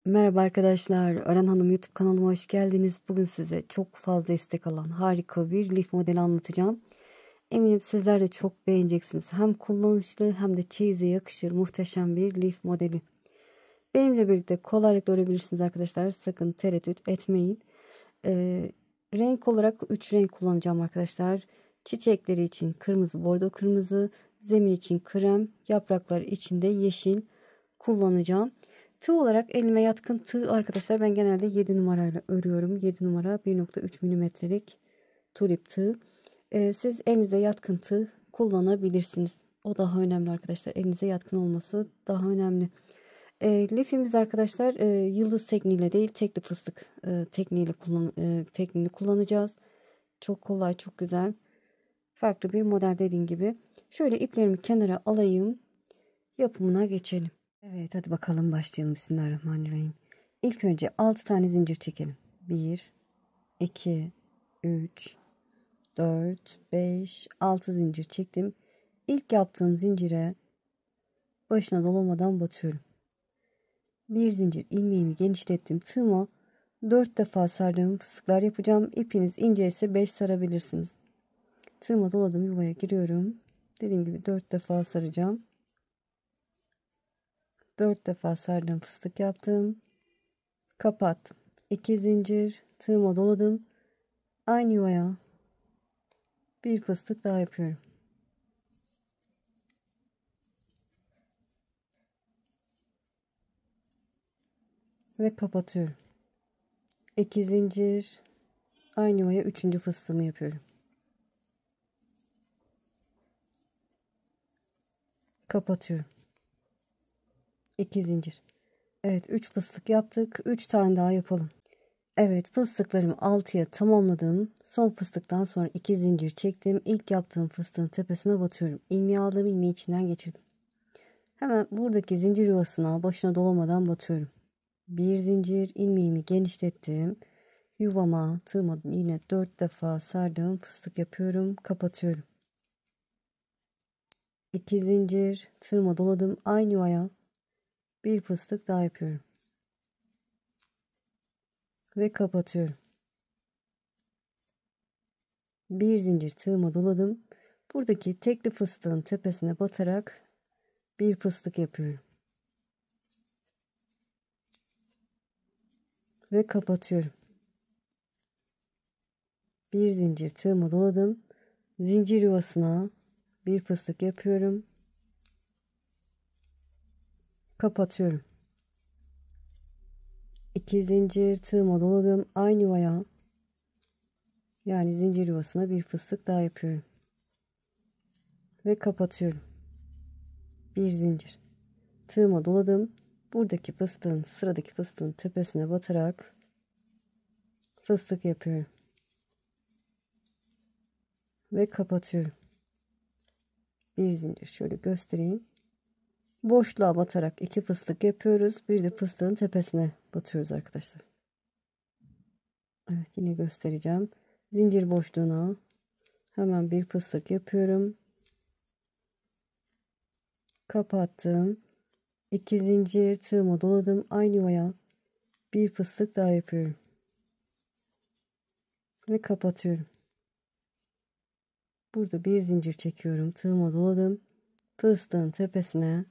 Merhaba arkadaşlar, Ören Hanım YouTube kanalıma hoş geldiniz. Bugün size çok fazla istek alan harika bir lif modeli anlatacağım. Eminim sizler de çok beğeneceksiniz. Hem kullanışlı hem de çeyize yakışır muhteşem bir lif modeli. Benimle birlikte kolaylıkla örebilirsiniz arkadaşlar. Sakın tereddüt etmeyin. Renk olarak 3 renk kullanacağım arkadaşlar. Çiçekleri için kırmızı, bordo kırmızı, zemin için krem, yapraklar için de yeşil kullanacağım. Tığ olarak elime yatkın tığ arkadaşlar, ben genelde 7 numarayla örüyorum. 7 numara 1,3 milimetrelik tulip tığ. Siz elinize yatkın tığ kullanabilirsiniz. O daha önemli arkadaşlar. Elinize yatkın olması daha önemli. Lifimiz arkadaşlar yıldız tekniğiyle değil, tekli fıstık tekniğini kullanacağız. Çok kolay, çok güzel. Farklı bir model dediğim gibi. Şöyle iplerimi kenara alayım. Yapımına geçelim. Evet, hadi bakalım başlayalım. Bismillahirrahmanirrahim. İlk önce 6 tane zincir çekelim. 1, 2, 3, 4, 5, 6 zincir çektim. İlk yaptığım zincire başına dolamadan batıyorum. Bir zincir ilmeğimi genişlettim. Tığıma 4 defa sardığım fıstıklar yapacağım. İpiniz ince ise 5 sarabilirsiniz. Tığıma doladım, yuvaya giriyorum. Dediğim gibi 4 defa saracağım. 4 defa sardım, fıstık yaptım. Kapattım. 2 zincir, tığıma doladım. Aynı yuvaya bir fıstık daha yapıyorum. Ve kapatıyorum. 2 zincir, aynı yuvaya 3. fıstığımı yapıyorum. Kapatıyorum. 2 zincir. Evet, 3 fıstık yaptık. 3 tane daha yapalım. Evet, fıstıklarımı 6'ya tamamladım. Son fıstıktan sonra 2 zincir çektim. İlk yaptığım fıstığın tepesine batıyorum. İlmeği aldım, ilmeği içinden geçirdim. Hemen buradaki zincir yuvasına başına dolamadan batıyorum. Bir zincir, ilmeğimi genişlettim. Yuvama tığıma yine 4 defa sardım, fıstık yapıyorum, kapatıyorum. 2 zincir, tığıma doladım, aynı yuvaya bir fıstık daha yapıyorum ve kapatıyorum. Bir zincir, tığıma doladım. Buradaki tekli fıstığın tepesine batarak bir fıstık yapıyorum ve kapatıyorum. Bir zincir, tığıma doladım. Zincir yuvasına bir fıstık yapıyorum, kapatıyorum. 2 zincir, tığıma doladım, aynı yuvaya, yani zincir yuvasına bir fıstık daha yapıyorum ve kapatıyorum. Bir zincir, tığıma doladım. Buradaki sıradaki fıstığın tepesine batarak fıstık yapıyorum ve kapatıyorum. Bir zincir, şöyle göstereyim. Boşluğa batarak 2 fıstık yapıyoruz. Bir de fıstığın tepesine batıyoruz arkadaşlar. Evet, yine göstereceğim. Zincir boşluğuna hemen bir fıstık yapıyorum. Kapattım. 2 zincir, tığıma doladım. Aynı yuvaya bir fıstık daha yapıyorum ve kapatıyorum. Burada bir zincir çekiyorum. Tığıma doladım. Fıstığın tepesine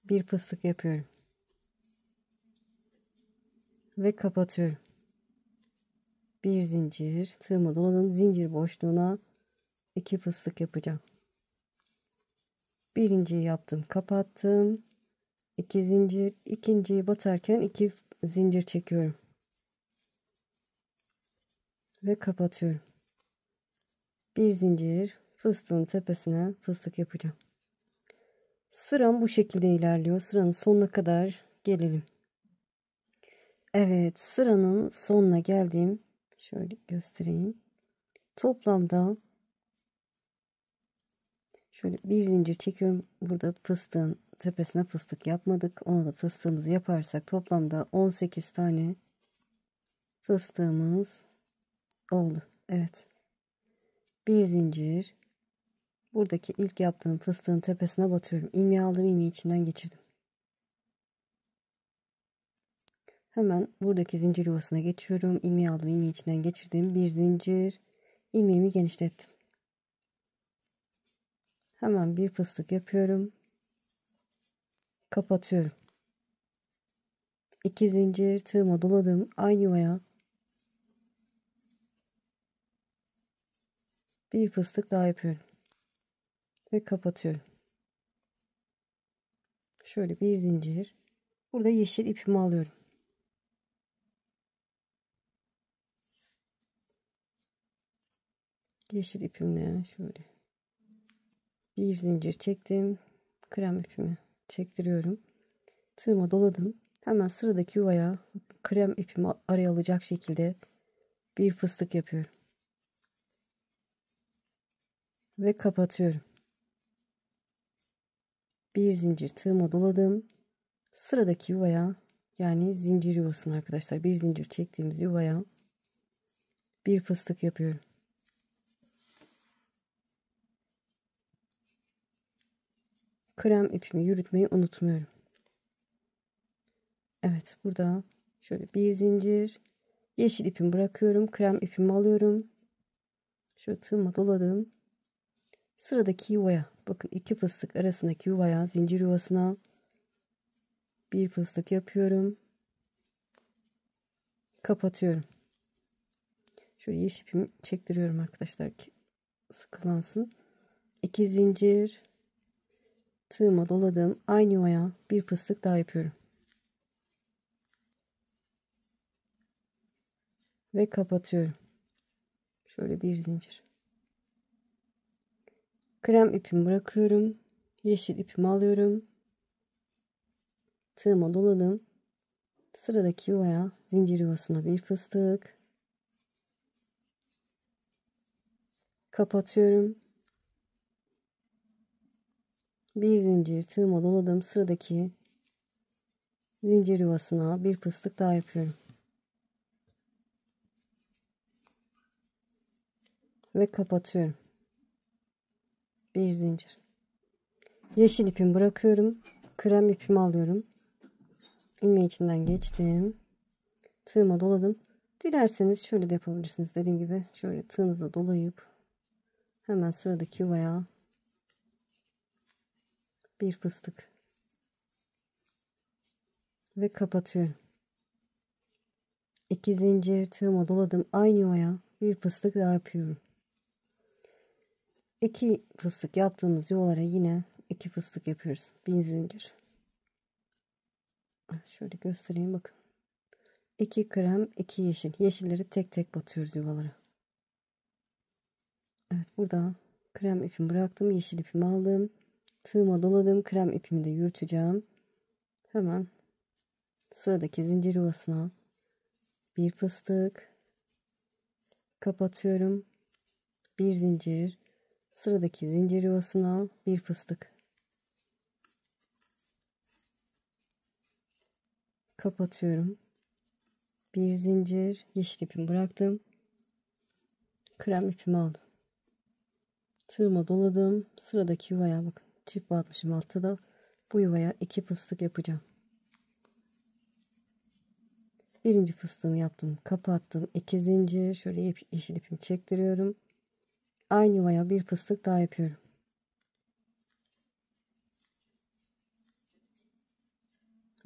bir fıstık yapıyorum ve kapatıyorum. Bir zincir, tığıma doladım. Zincir boşluğuna 2 fıstık yapacağım. Birinciyi yaptım, kapattım. 2 zincir, ikinciyi batarken 2 zincir çekiyorum ve kapatıyorum. Bir zincir, fıstığın tepesine fıstık yapacağım. Sıram bu şekilde ilerliyor. Sıranın sonuna kadar gelelim. Evet, sıranın sonuna geldim. Şöyle göstereyim. Toplamda şöyle bir zincir çekiyorum. Burada fıstığın tepesine fıstık yapmadık. Ona da fıstığımızı yaparsak toplamda 18 tane fıstığımız oldu. Evet. Bir zincir. Buradaki ilk yaptığım fıstığın tepesine batıyorum. İlmeği aldım, ilmeği içinden geçirdim. Hemen buradaki zincir yuvasına geçiyorum. İlmeği aldım, ilmeği içinden geçirdim. Bir zincir, ilmeğimi genişlettim. Hemen bir fıstık yapıyorum. Kapatıyorum. 2 zincir, tığıma doladım. Aynı yuvaya bir fıstık daha yapıyorum ve kapatıyorum. Şöyle bir zincir. Burada yeşil ipimi alıyorum. Yeşil ipimle şöyle bir zincir çektim. Krem ipimi çektiriyorum. Tığıma doladım. Hemen sıradaki yuvaya krem ipimi araya alacak şekilde bir fıstık yapıyorum ve kapatıyorum. Bir zincir tığıma doladım. Sıradaki yuvaya, yani zincir yuvasına arkadaşlar, bir zincir çektiğimiz yuvaya bir fıstık yapıyorum. Krem ipimi yürütmeyi unutmuyorum. Evet, burada şöyle bir zincir, yeşil ipimi bırakıyorum, krem ipimi alıyorum. Şöyle tığıma doladım. Sıradaki yuvaya, bakın iki fıstık arasındaki yuvaya, zincir yuvasına bir fıstık yapıyorum. Kapatıyorum. Şöyle yeşil ipimi çektiriyorum arkadaşlar ki sıkılansın. 2 zincir, tığıma doladım. Aynı yuvaya bir fıstık daha yapıyorum. Ve kapatıyorum. Şöyle bir zincir. Krem ipimi bırakıyorum. Yeşil ipimi alıyorum. Tığıma doladım. Sıradaki yuvaya, zincir yuvasına bir fıstık. Kapatıyorum. Bir zincir, tığıma doladım. Sıradaki zincir yuvasına bir fıstık daha yapıyorum. Ve kapatıyorum. Bir zincir. Yeşil ipimi bırakıyorum. Krem ipimi alıyorum. İlmeği içinden geçtim. Tığıma doladım. Dilerseniz şöyle de yapabilirsiniz. Dediğim gibi şöyle tığınızı dolayıp hemen sıradaki yuvaya bir fıstık ve kapatıyorum. 2 zincir, tığıma doladım. Aynı yuvaya bir fıstık daha yapıyorum. 2 fıstık yaptığımız yuvalara yine 2 fıstık yapıyoruz. Bir zincir. Şöyle göstereyim, bakın. 2 krem, 2 yeşil. Yeşilleri tek tek batıyoruz yuvalara. Evet, burada krem ipimi bıraktım. Yeşil ipimi aldım. Tığıma doladım. Krem ipimi de yürüteceğim. Hemen sıradaki zincir yuvasına bir fıstık. Kapatıyorum. Bir zincir. Sıradaki zincir yuvasına bir fıstık. Kapatıyorum. Bir zincir, yeşil ipimi bıraktım. Krem ipimi aldım. Tığıma doladım. Sıradaki yuvaya bakın. Çift batmışım altta da. Bu yuvaya 2 fıstık yapacağım. Birinci fıstığımı yaptım. Kapattım. 2 zincir. Şöyle yeşil ipimi çektiriyorum. Aynı yuvaya bir fıstık daha yapıyorum.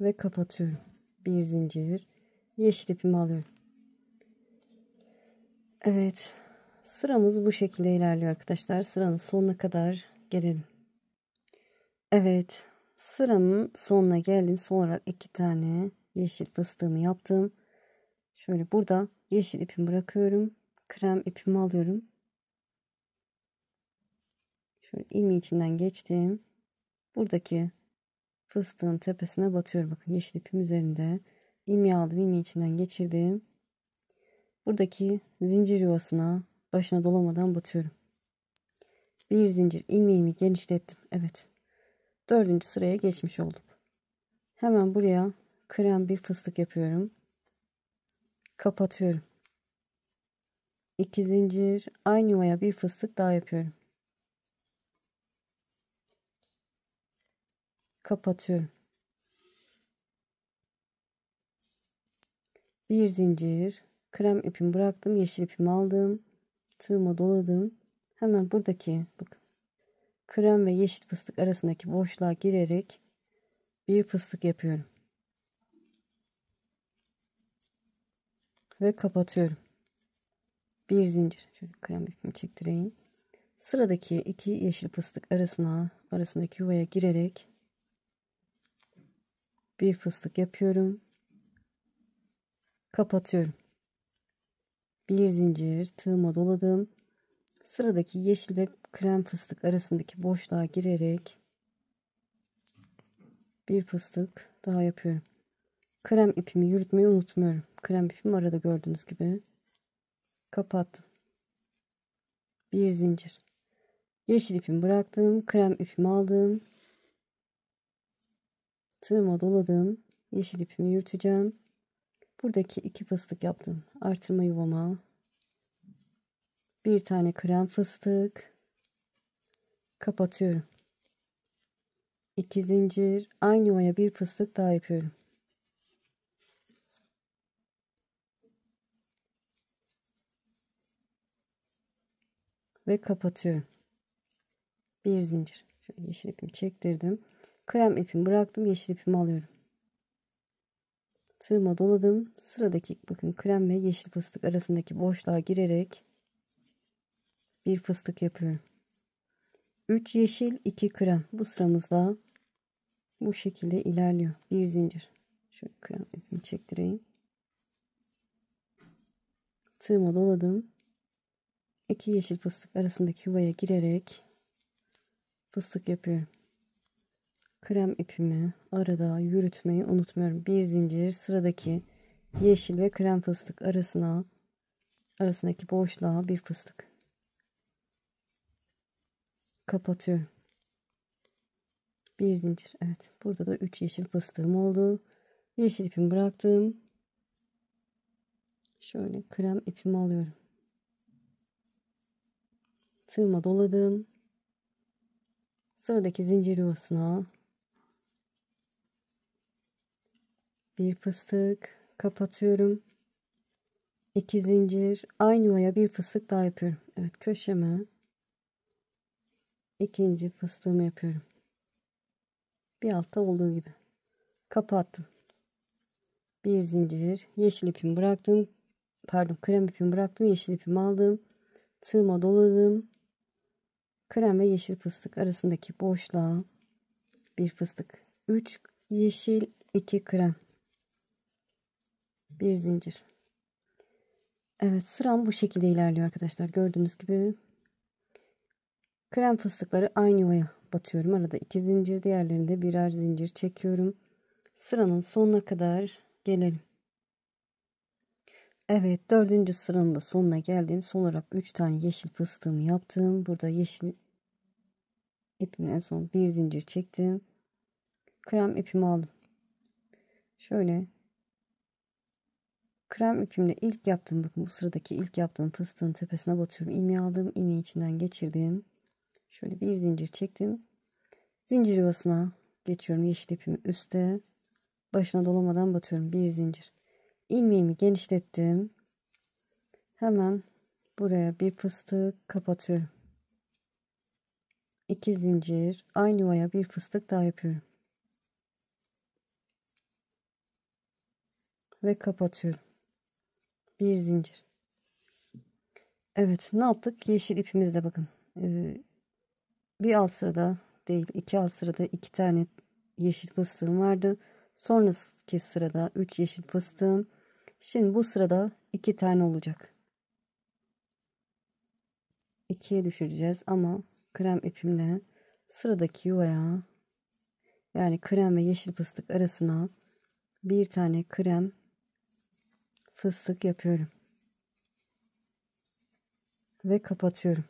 Ve kapatıyorum. Bir zincir. Yeşil ipimi alıyorum. Evet. Sıramız bu şekilde ilerliyor arkadaşlar. Sıranın sonuna kadar gelelim. Evet. Sıranın sonuna geldim. Son olarak 2 tane yeşil fıstığımı yaptım. Şöyle burada yeşil ipimi bırakıyorum. Krem ipimi alıyorum. Şöyle ilmeği içinden geçtim. Buradaki fıstığın tepesine batıyorum. Bakın yeşil ipim üzerinde. İlmeği aldım. İlmeği içinden geçirdim. Buradaki zincir yuvasına başına dolamadan batıyorum. Bir zincir, ilmeğimi genişlettim. Evet. 4. sıraya geçmiş olduk. Hemen buraya krem bir fıstık yapıyorum. Kapatıyorum. 2 zincir, aynı yuvaya bir fıstık daha yapıyorum. Kapatıyorum. Bir zincir, krem ipimi bıraktım, yeşil ipimi aldım, tığıma doladım. Hemen buradaki bakın krem ve yeşil fıstık arasındaki boşluğa girerek bir fıstık yapıyorum ve kapatıyorum. Bir zincir, şöyle krem ipimi çektireyim. Sıradaki iki yeşil fıstık arasındaki yuvaya girerek bir fıstık yapıyorum, kapatıyorum. Bir zincir, tığıma doladım. Sıradaki yeşil ve krem fıstık arasındaki boşluğa girerek bir fıstık daha yapıyorum. Krem ipimi yürütmeyi unutmuyorum. Krem ipimi arada gördüğünüz gibi kapattım. Bir zincir. Yeşil ipimi bıraktım. Krem ipimi aldım. Tığıma doladım. Yeşil ipimi yürüteceğim. Buradaki iki fıstık yaptım. Artırma yuvama. Bir tane krem fıstık. Kapatıyorum. 2 zincir. Aynı yuvaya bir fıstık daha yapıyorum. Ve kapatıyorum. Bir zincir. Şöyle yeşil ipimi çektirdim. Krem ipimi bıraktım. Yeşil ipimi alıyorum. Tığıma doladım. Sıradaki bakın krem ve yeşil fıstık arasındaki boşluğa girerek bir fıstık yapıyorum. 3 yeşil 2 krem. Bu sıramızda bu şekilde ilerliyor. Bir zincir. Şöyle krem ipimi çektireyim. Tığıma doladım. 2 yeşil fıstık arasındaki yuvaya girerek fıstık yapıyorum. Krem ipimi arada yürütmeyi unutmuyorum. Bir zincir, sıradaki yeşil ve krem fıstık arasındaki boşluğa bir fıstık. Kapatıyorum. Bir zincir. Evet. Burada da 3 yeşil fıstığım oldu. Yeşil ipimi bıraktım. Şöyle krem ipimi alıyorum. Tığıma doladım. Sıradaki zincir yuvasına bir fıstık kapatıyorum. 2 zincir, aynı yuvaya bir fıstık daha yapıyorum. Evet, köşeme ikinci fıstığımı yapıyorum. Bir altta olduğu gibi kapattım. Bir zincir, yeşil ipimi bıraktım. Pardon, krem ipimi bıraktım. Yeşil ipimi aldım. Tığıma doladım. Krem ve yeşil fıstık arasındaki boşluğa bir fıstık. 3 yeşil, 2 krem. Bir zincir. Evet, sıram bu şekilde ilerliyor arkadaşlar. Gördüğünüz gibi krem fıstıkları aynı yuvaya batıyorum. Arada 2 zincir, diğerlerinde birer zincir çekiyorum. Sıranın sonuna kadar gelelim. Evet, 4. sıranın da sonuna geldim. Son olarak 3 tane yeşil fıstığımı yaptım. Burada yeşil ipimi en son bir zincir çektim. Krem ipimi aldım. Şöyle krem ipimle ilk yaptığım, bakın bu sıradaki ilk yaptığım fıstığın tepesine batıyorum. İlmeği aldım. İlmeği içinden geçirdim. Şöyle bir zincir çektim. Zincir yuvasına geçiyorum. Yeşil ipimi üste. Başına dolamadan batıyorum. Bir zincir. İlmeğimi genişlettim. Hemen buraya bir fıstık kapatıyorum. 2 zincir. Aynı yuvaya bir fıstık daha yapıyorum. Ve kapatıyorum. Bir zincir. Evet, ne yaptık? Yeşil ipimizde bakın. Bir alt sırada değil, iki alt sırada 2 tane yeşil fıstığım vardı. Sonraki sırada 3 yeşil fıstığım. Şimdi bu sırada 2 tane olacak. 2'ye düşüreceğiz ama krem ipimle sıradaki yuvaya, yani krem ve yeşil fıstık arasına bir tane krem fıstık yapıyorum. Ve kapatıyorum.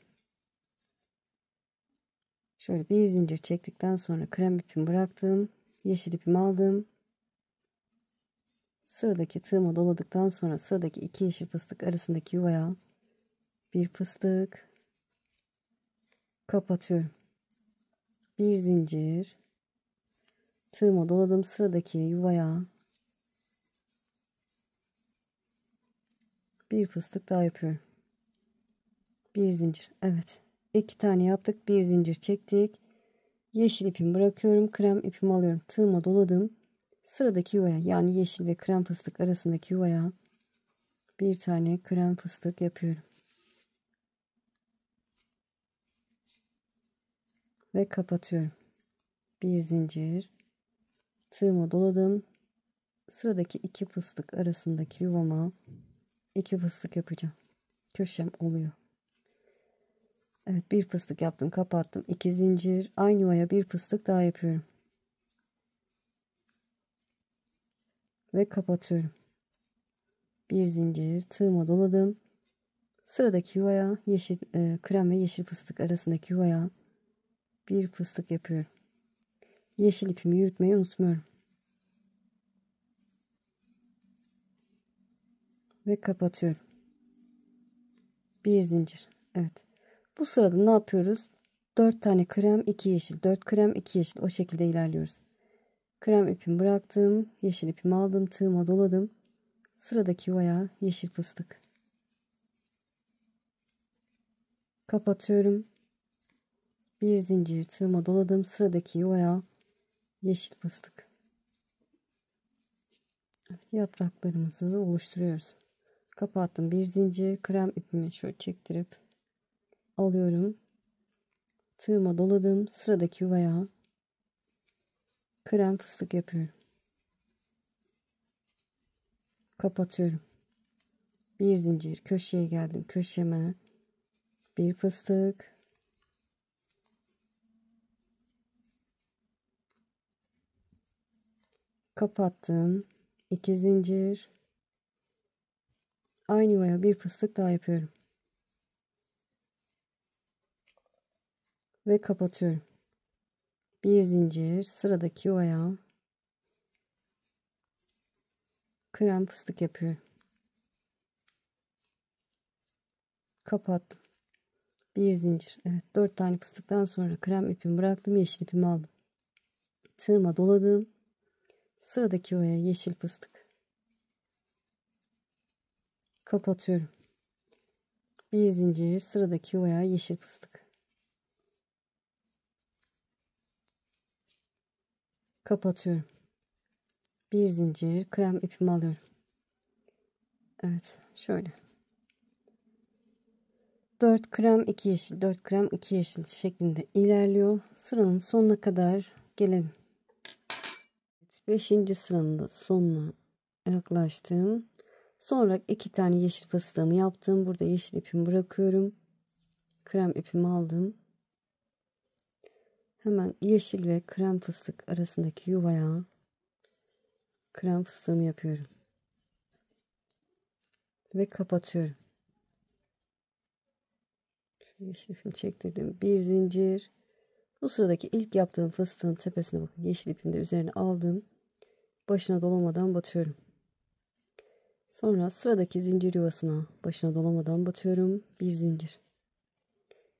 Şöyle bir zincir çektikten sonra krem ipimi bıraktım. Yeşil ipimi aldım. Sıradaki tığıma doladıktan sonra sıradaki 2 yeşil fıstık arasındaki yuvaya bir fıstık kapatıyorum. Bir zincir, tığıma doladım, sıradaki yuvaya Bir fıstık daha yapıyorum. Bir zincir. Evet. 2 tane yaptık. Bir zincir çektik. Yeşil ipimi bırakıyorum. Krem ipimi alıyorum. Tığıma doladım. Sıradaki yuvaya, yani yeşil ve krem fıstık arasındaki yuvaya bir tane krem fıstık yapıyorum. Ve kapatıyorum. Bir zincir. Tığıma doladım. Sıradaki 2 fıstık arasındaki yuvama 2 fıstık yapacağım. Köşem oluyor. Evet, bir fıstık yaptım, kapattım. 2 zincir. Aynı yuvaya bir fıstık daha yapıyorum. Ve kapatıyorum. Bir zincir. Tığıma doladım. Sıradaki yuvaya yeşil krem ve yeşil fıstık arasındaki yuvaya bir fıstık yapıyorum. Yeşil ipimi yürütmeyi unutmuyorum. Ve kapatıyorum. Bir zincir. Evet. Bu sırada ne yapıyoruz? 4 tane krem, 2 yeşil. 4 krem, 2 yeşil. O şekilde ilerliyoruz. Krem ipimi bıraktım. Yeşil ipimi aldım. Tığıma doladım. Sıradaki yuvaya yeşil fıstık. Kapatıyorum. Bir zincir. Tığıma doladım. Sıradaki yuvaya yeşil fıstık. Evet, yapraklarımızı oluşturuyoruz. Kapattım. Bir zincir. Krem ipimi şöyle çektirip alıyorum. Tığıma doladım. Sıradaki yuvaya krem fıstık yapıyorum. Kapatıyorum. Bir zincir. Köşeye geldim. Köşeme bir fıstık. Kapattım. 2 zincir. Aynı yuvaya bir fıstık daha yapıyorum. Ve kapatıyorum. Bir zincir. Sıradaki yuvaya krem fıstık yapıyorum. Kapattım. Bir zincir. Evet, 4 tane fıstıktan sonra krem ipimi bıraktım. Yeşil ipimi aldım. Tığıma doladım. Sıradaki yuvaya yeşil fıstık. Kapatıyorum. Bir zincir. Sıradaki yuvaya yeşil fıstık. Kapatıyorum. Bir zincir. Krem ipimi alıyorum. Evet, şöyle. 4 krem 2 yeşil, 4 krem 2 yeşil şeklinde ilerliyor. Sıranın sonuna kadar gelelim. 5. sıranın da sonuna yaklaştım. Sonra 2 tane yeşil fıstığımı yaptım. Burada yeşil ipimi bırakıyorum. Krem ipimi aldım. Hemen yeşil ve krem fıstık arasındaki yuvaya krem fıstığımı yapıyorum. Ve kapatıyorum. Yeşil ipimi çektirdim. Bir zincir. Bu sıradaki ilk yaptığım fıstığın tepesine bakın. Yeşil ipimi de üzerine aldım. Başına dolamadan batıyorum. Sonra sıradaki zincir yuvasına başına dolamadan batıyorum. Bir zincir.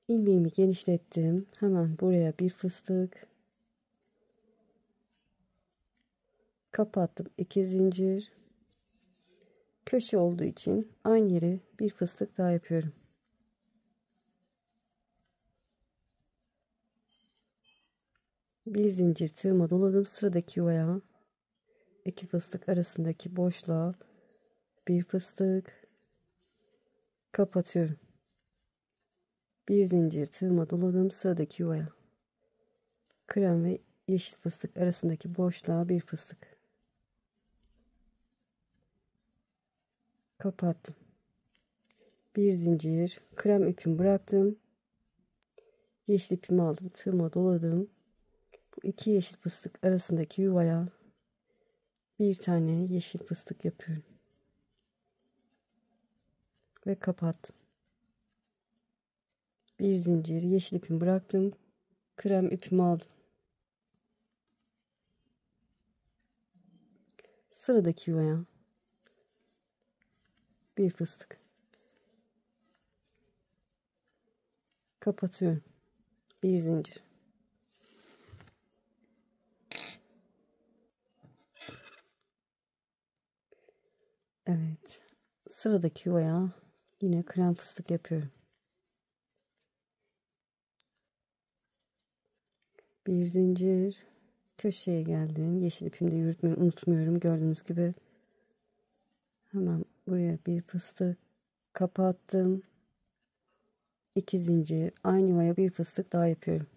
İlmeğimi genişlettim. Hemen buraya bir fıstık. Kapattım. 2 zincir. Köşe olduğu için aynı yere bir fıstık daha yapıyorum. Bir zincir tığıma doladım. Sıradaki yuvaya 2 fıstık arasındaki boşluğa bir fıstık. Kapatıyorum. Bir zincir tığıma doladım. Sıradaki yuvaya krem ve yeşil fıstık arasındaki boşluğa bir fıstık. Kapattım. Bir zincir. Krem ipimi bıraktım. Yeşil ipimi aldım. Tığıma doladım. Bu 2 yeşil fıstık arasındaki yuvaya bir tane yeşil fıstık yapıyorum. Ve kapattım. Bir zincir. Yeşil ipimi bıraktım. Krem ipimi aldım. Sıradaki yuvaya bir fıstık. Kapatıyorum. Bir zincir. Evet. Sıradaki yuvaya yine krem fıstık yapıyorum. Bir zincir, köşeye geldim. Yeşil ipimde yürütmeyi unutmuyorum. Gördüğünüz gibi hemen buraya bir fıstık kapattım. 2 zincir, aynı yuvaya bir fıstık daha yapıyorum.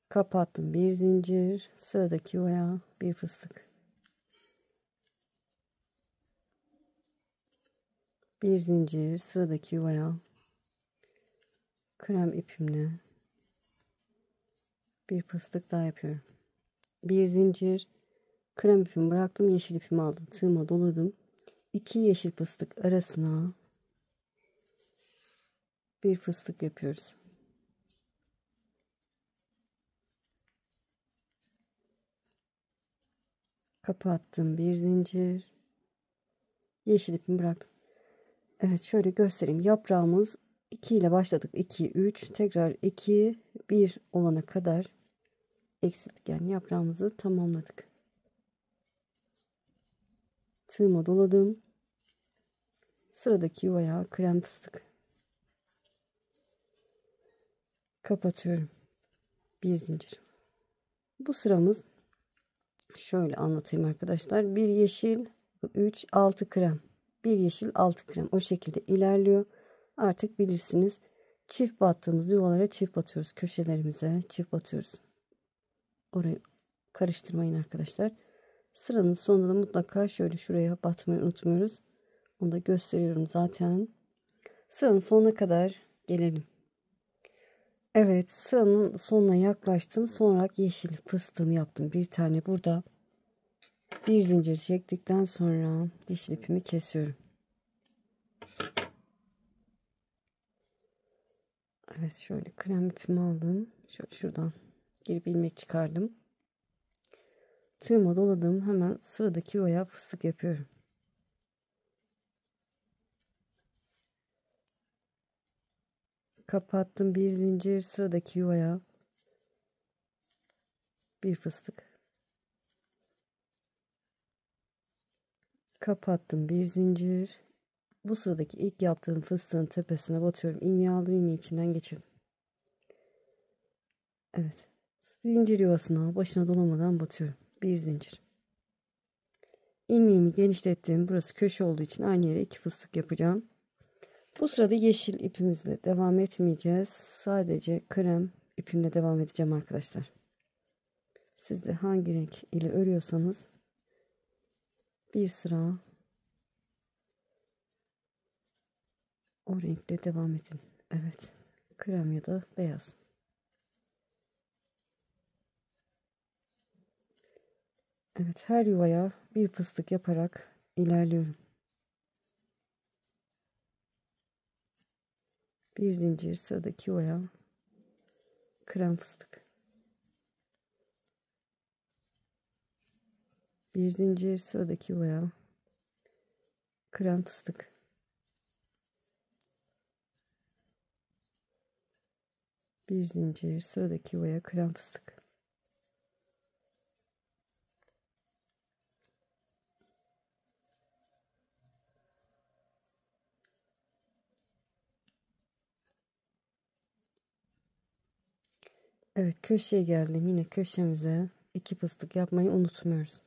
Kapattım, bir zincir, sıradaki yuvaya bir fıstık. Bir zincir, sıradaki yuvaya krem ipimle bir fıstık daha yapıyorum. Bir zincir, krem ipimi bıraktım, yeşil ipimi aldım, tığıma doladım. 2 yeşil fıstık arasına bir fıstık yapıyoruz. Kapattım, bir zincir, yeşil ipimi bıraktım. Evet, şöyle göstereyim. Yaprağımız 2 ile başladık. 2, 3, tekrar 2, 1 olana kadar eksilttik. Yani yaprağımızı tamamladık. Tığıma doladım. Sıradaki yuvaya krem fıstık. Kapatıyorum. Bir zincir. Bu sıramız şöyle anlatayım arkadaşlar. Bir yeşil, 3, 6 krem. Bir yeşil, 6 krem. O şekilde ilerliyor. Artık bilirsiniz. Çift battığımız yuvalara çift batıyoruz. Köşelerimize çift batıyoruz. Orayı karıştırmayın arkadaşlar. Sıranın sonunda da mutlaka şöyle şuraya batmayı unutmuyoruz. Onu da gösteriyorum zaten. Sıranın sonuna kadar gelelim. Evet, sıranın sonuna yaklaştım. Sonra yeşil fıstığımı yaptım. Bir tane burada. Bir zincir çektikten sonra yeşil ipimi kesiyorum. Evet, şöyle krem ipimi aldım. Şöyle şuradan girip ilmek çıkardım. Tığıma doladım. Hemen sıradaki yuvaya fıstık yapıyorum. Kapattım, bir zincir, sıradaki yuvaya bir fıstık. Kapattım, bir zincir. Bu sıradaki ilk yaptığım fıstığın tepesine batıyorum. İlmeği aldım, ilmeği içinden geçirdim. Evet. Zincir yuvasına başına dolamadan batıyorum. Bir zincir. İlmeğimi genişlettim. Burası köşe olduğu için aynı yere 2 fıstık yapacağım. Bu sırada yeşil ipimizle devam etmeyeceğiz. Sadece krem ipimle devam edeceğim arkadaşlar. Siz de hangi renk ile örüyorsanız bir sıra o renkle devam edin. Evet. Krem ya da beyaz. Evet, her yuvaya bir fıstık yaparak ilerliyorum. Bir zincir, sıradaki yuvaya krem fıstık. Bir zincir, sıradaki yuvaya krem fıstık. Bir zincir, sıradaki yuvaya krem fıstık. Evet, köşeye geldim. Yine köşemize 2 fıstık yapmayı unutmuyoruz.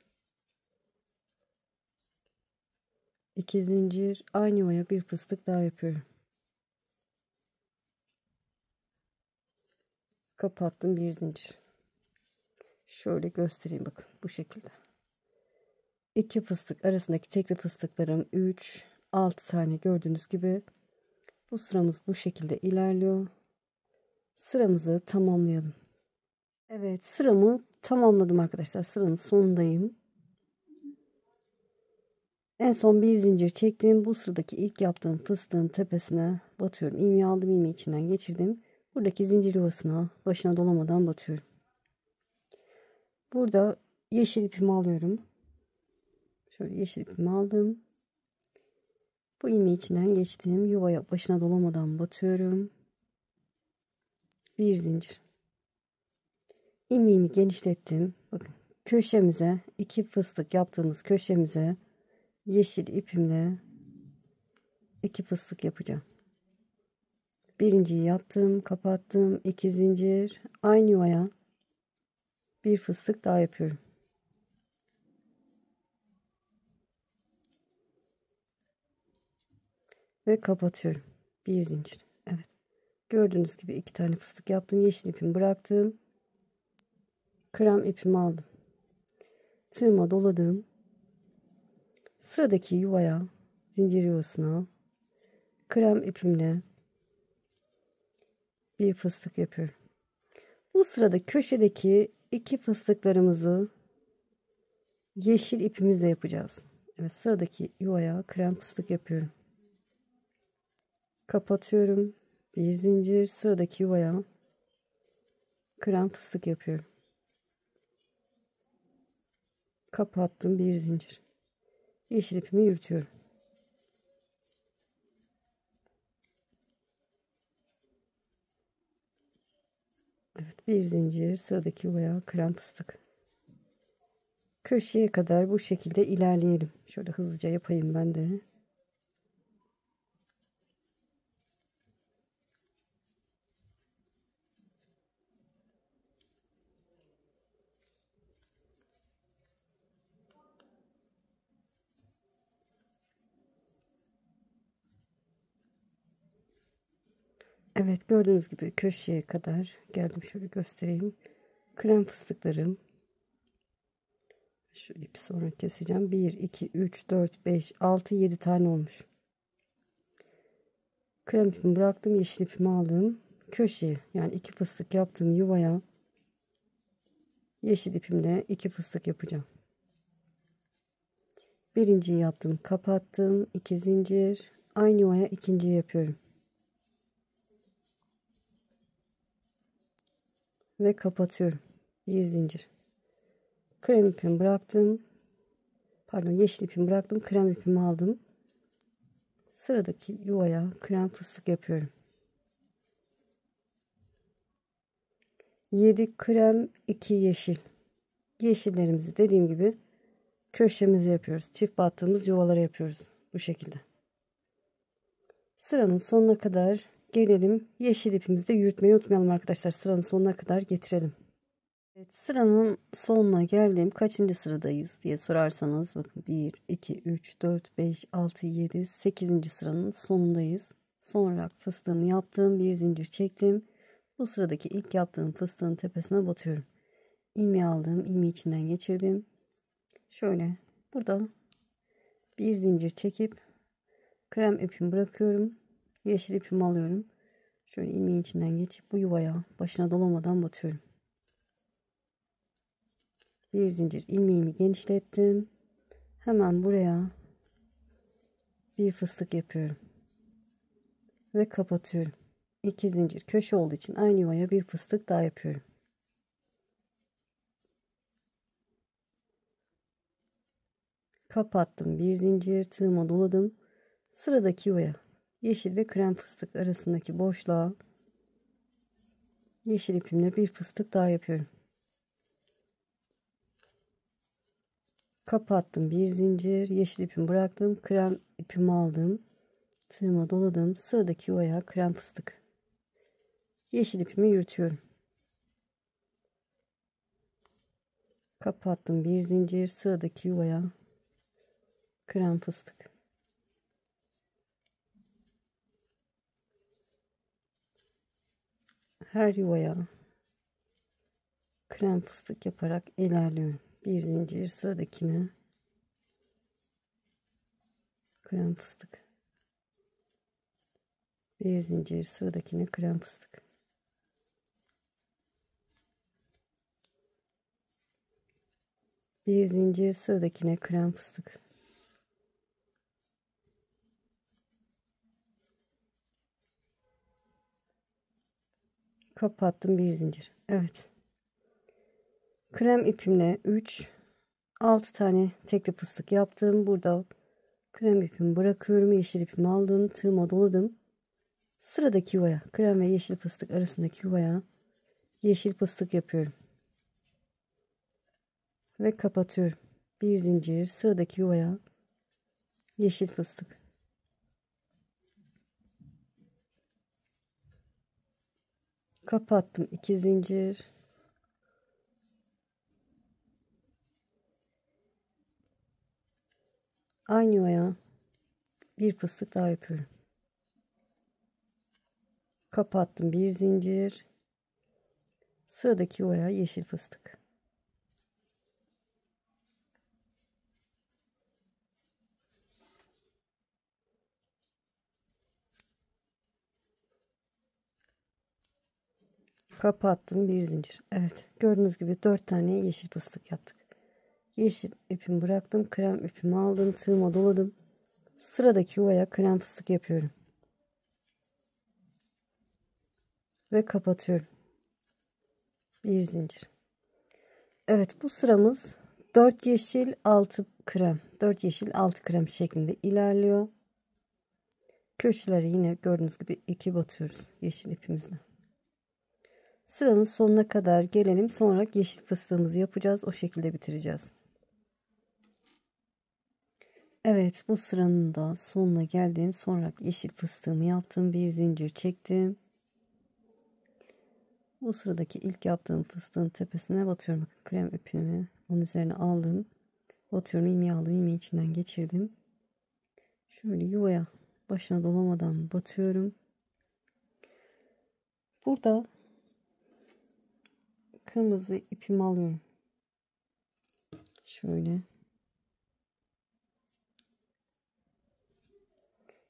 2 zincir, aynı yuvaya bir fıstık daha yapıyorum. Kapattım, bir zincir. Şöyle göstereyim, bakın bu şekilde. 2 fıstık arasındaki tekli fıstıklarım 3, 6 tane gördüğünüz gibi. Bu sıramız bu şekilde ilerliyor. Sıramızı tamamlayalım. Evet, sıramı tamamladım arkadaşlar. Sıranın sonundayım. En son bir zincir çektim. Bu sıradaki ilk yaptığım fıstığın tepesine batıyorum. İlmeği aldım, ilmeği içinden geçirdim. Buradaki zincir yuvasına başına dolamadan batıyorum. Burada yeşil ipimi alıyorum. Şöyle yeşil ipimi aldım. Bu ilmeği içinden geçtim. Yuvaya başına dolamadan batıyorum. Bir zincir. İlmeğimi genişlettim. Bakın, köşemize, 2 fıstık yaptığımız köşemize yeşil ipimle 2 fıstık yapacağım. Birinciyi yaptım, kapattım, 2 zincir, aynı yuvaya bir fıstık daha yapıyorum. Ve kapatıyorum. Bir zincir. Evet. Gördüğünüz gibi 2 tane fıstık yaptım. Yeşil ipimi bıraktım. Krem ipimi aldım. Tığıma doladım. Sıradaki yuvaya, zincir yuvasına krem ipimle bir fıstık yapıyorum. Bu sırada köşedeki 2 fıstıklarımızı yeşil ipimizle yapacağız. Evet, sıradaki yuvaya krem fıstık yapıyorum. Kapatıyorum. Bir zincir, sıradaki yuvaya krem fıstık yapıyorum. Kapattım, bir zincir. Yeşil ipimi yürütüyorum. Evet, bir zincir, sıradaki yuvaya krem fıstık. Köşeye kadar bu şekilde ilerleyelim. Şöyle hızlıca yapayım ben de. Evet, gördüğünüz gibi köşeye kadar geldim. Şöyle göstereyim. Krem fıstıklarım. Şu ipi sonra keseceğim. 1, 2, 3, 4, 5, 6, 7 tane olmuş. Krem ipimi bıraktım. Yeşil ipimi aldım. Köşeye, yani 2 fıstık yaptığım yuvaya yeşil ipimle 2 fıstık yapacağım. Birinciyi yaptım. Kapattım. 2 zincir. Aynı yuvaya ikinciyi yapıyorum. Ve kapatıyorum. Bir zincir. Krem ipimi bıraktım. Pardon, yeşil ipimi bıraktım. Krem ipimi aldım. Sıradaki yuvaya krem fıstık yapıyorum. 7 krem, 2 yeşil. Yeşillerimizi dediğim gibi köşemize yapıyoruz. Çift battığımız yuvalara yapıyoruz. Bu şekilde. Sıranın sonuna kadar gelelim. Yeşil ipimizi de yürütmeyi unutmayalım arkadaşlar. Sıranın sonuna kadar getirelim. Evet, sıranın sonuna geldim. Kaçıncı sıradayız diye sorarsanız bakın 1, 2, 3, 4, 5, 6, 7, 8. sıranın sonundayız. Sonra fıstığımı yaptım. Bir zincir çektim. Bu sıradaki ilk yaptığım fıstığın tepesine batıyorum. İlmeği aldım. İlmeği içinden geçirdim. Şöyle burada bir zincir çekip krem ipimi bırakıyorum. Yeşil ipimi alıyorum. Şöyle ilmeğin içinden geçip bu yuvaya başına dolamadan batıyorum. Bir zincir ilmeğimi genişlettim. Hemen buraya bir fıstık yapıyorum. Ve kapatıyorum. 2 zincir köşe olduğu için aynı yuvaya bir fıstık daha yapıyorum. Kapattım. Bir zincir tığıma doladım. Sıradaki yuvaya yeşil ve krem fıstık arasındaki boşluğa yeşil ipimle bir fıstık daha yapıyorum. Kapattım. Bir zincir yeşil ipimi bıraktım. Krem ipimi aldım. Tığıma doladım. Sıradaki yuvaya krem fıstık. Yeşil ipimi yürütüyorum. Kapattım. Bir zincir sıradaki yuvaya krem fıstık. Her yuvaya krem fıstık yaparak ilerliyorum. Bir zincir sıradakine krem fıstık. Bir zincir sıradakine krem fıstık. Bir zincir sıradakine krem fıstık. Kapattım, bir zincir. Evet. Krem ipimle 6 tane tekli fıstık yaptım. Burada krem ipimi bırakıyorum. Yeşil ipimi aldım. Tığıma doladım. Sıradaki yuvaya, krem ve yeşil fıstık arasındaki yuvaya yeşil fıstık yapıyorum. ve kapatıyorum. Bir zincir, sıradaki yuvaya yeşil fıstık. Kapattım. 2 zincir. Aynı yuvaya bir fıstık daha yapıyorum. Kapattım. Bir zincir. Sıradaki yuvaya yeşil fıstık. Kapattım. Bir zincir. Evet. Gördüğünüz gibi 4 tane yeşil fıstık yaptık. Yeşil ipimi bıraktım. Krem ipimi aldım. Tığıma doladım. Sıradaki yuvaya krem fıstık yapıyorum. Ve kapatıyorum. Bir zincir. Evet, bu sıramız 4 yeşil 6 krem. 4 yeşil 6 krem şeklinde ilerliyor. Köşeleri yine gördüğünüz gibi 2 batıyoruz yeşil ipimizle. Sıranın sonuna kadar gelelim. Sonra yeşil fıstığımızı yapacağız. O şekilde bitireceğiz. Evet, bu sıranın da sonuna geldim. Sonra yeşil fıstığımı yaptım. Bir zincir çektim. Bu sıradaki ilk yaptığım fıstığın tepesine batıyorum. Bakın, krem ipimi onun üzerine aldım. Batıyorum, ilmeği aldım. İlmeği içinden geçirdim. Şöyle yuvaya başına dolamadan batıyorum. Burada kırmızı ipimi alıyorum. Şöyle.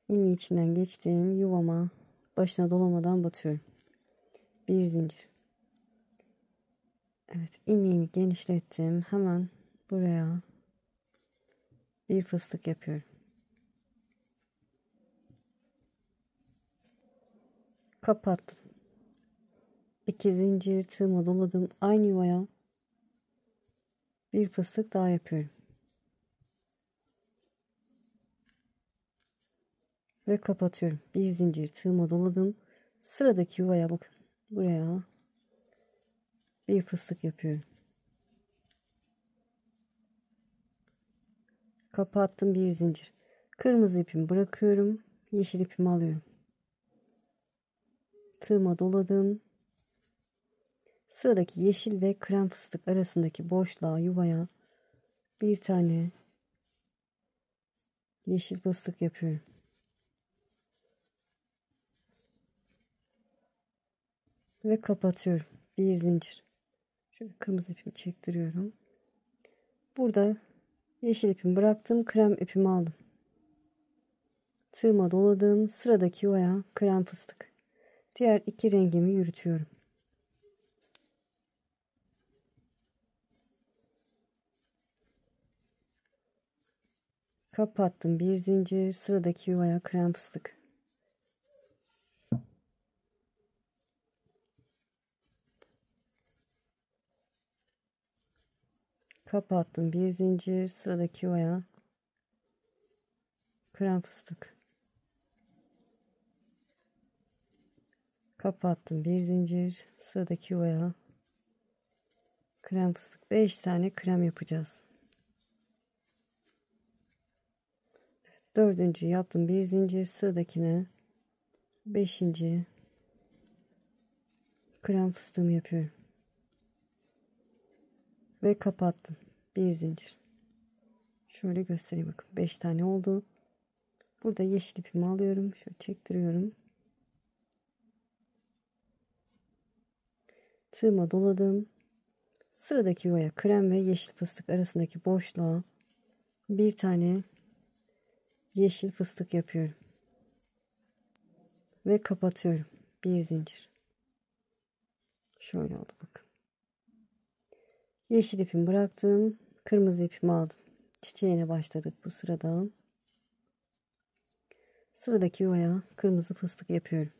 İlmeği içinden geçtim. Yuvama başına dolamadan batıyorum. Bir zincir. Evet, ilmeğimi genişlettim. Hemen buraya bir fıstık yapıyorum. Kapattım. 2 zincir, tığıma doladım. Aynı yuvaya bir fıstık daha yapıyorum. Ve kapatıyorum. Bir zincir, tığıma doladım. Sıradaki yuvaya bakın. Buraya bir fıstık yapıyorum. Kapattım, bir zincir. Kırmızı ipimi bırakıyorum. Yeşil ipimi alıyorum. Tığıma doladım. Sıradaki yeşil ve krem fıstık arasındaki boşluğa, yuvaya bir tane yeşil fıstık yapıyorum. Ve kapatıyorum. Bir zincir. Şöyle kırmızı ipimi çektiriyorum. Burada yeşil ipimi bıraktım. Krem ipimi aldım. Tığıma doladım. Sıradaki yuvaya krem fıstık. Diğer iki rengimi yürütüyorum. Kapattım. Bir zincir. Sıradaki yuvaya krem fıstık. Kapattım. Bir zincir. Sıradaki yuvaya krem fıstık. Kapattım. Bir zincir. Sıradaki yuvaya krem fıstık. 5 tane krem yapacağız. Dördüncü yaptım. Bir zincir. Sıradakine 5. krem fıstığımı yapıyorum. Ve kapattım. Bir zincir. Şöyle göstereyim, bakın 5 tane oldu. Burada yeşil ipimi alıyorum. Şöyle çektiriyorum. Tığıma doladım. Sıradaki yuvaya krem ve yeşil fıstık arasındaki boşluğa bir tane yeşil fıstık yapıyorum. Ve kapatıyorum. Bir zincir. Şöyle oldu, bakın. Yeşil ipimi bıraktım. Kırmızı ipimi aldım. Çiçeğine başladık bu sırada. Sıradaki yuvaya kırmızı fıstık yapıyorum.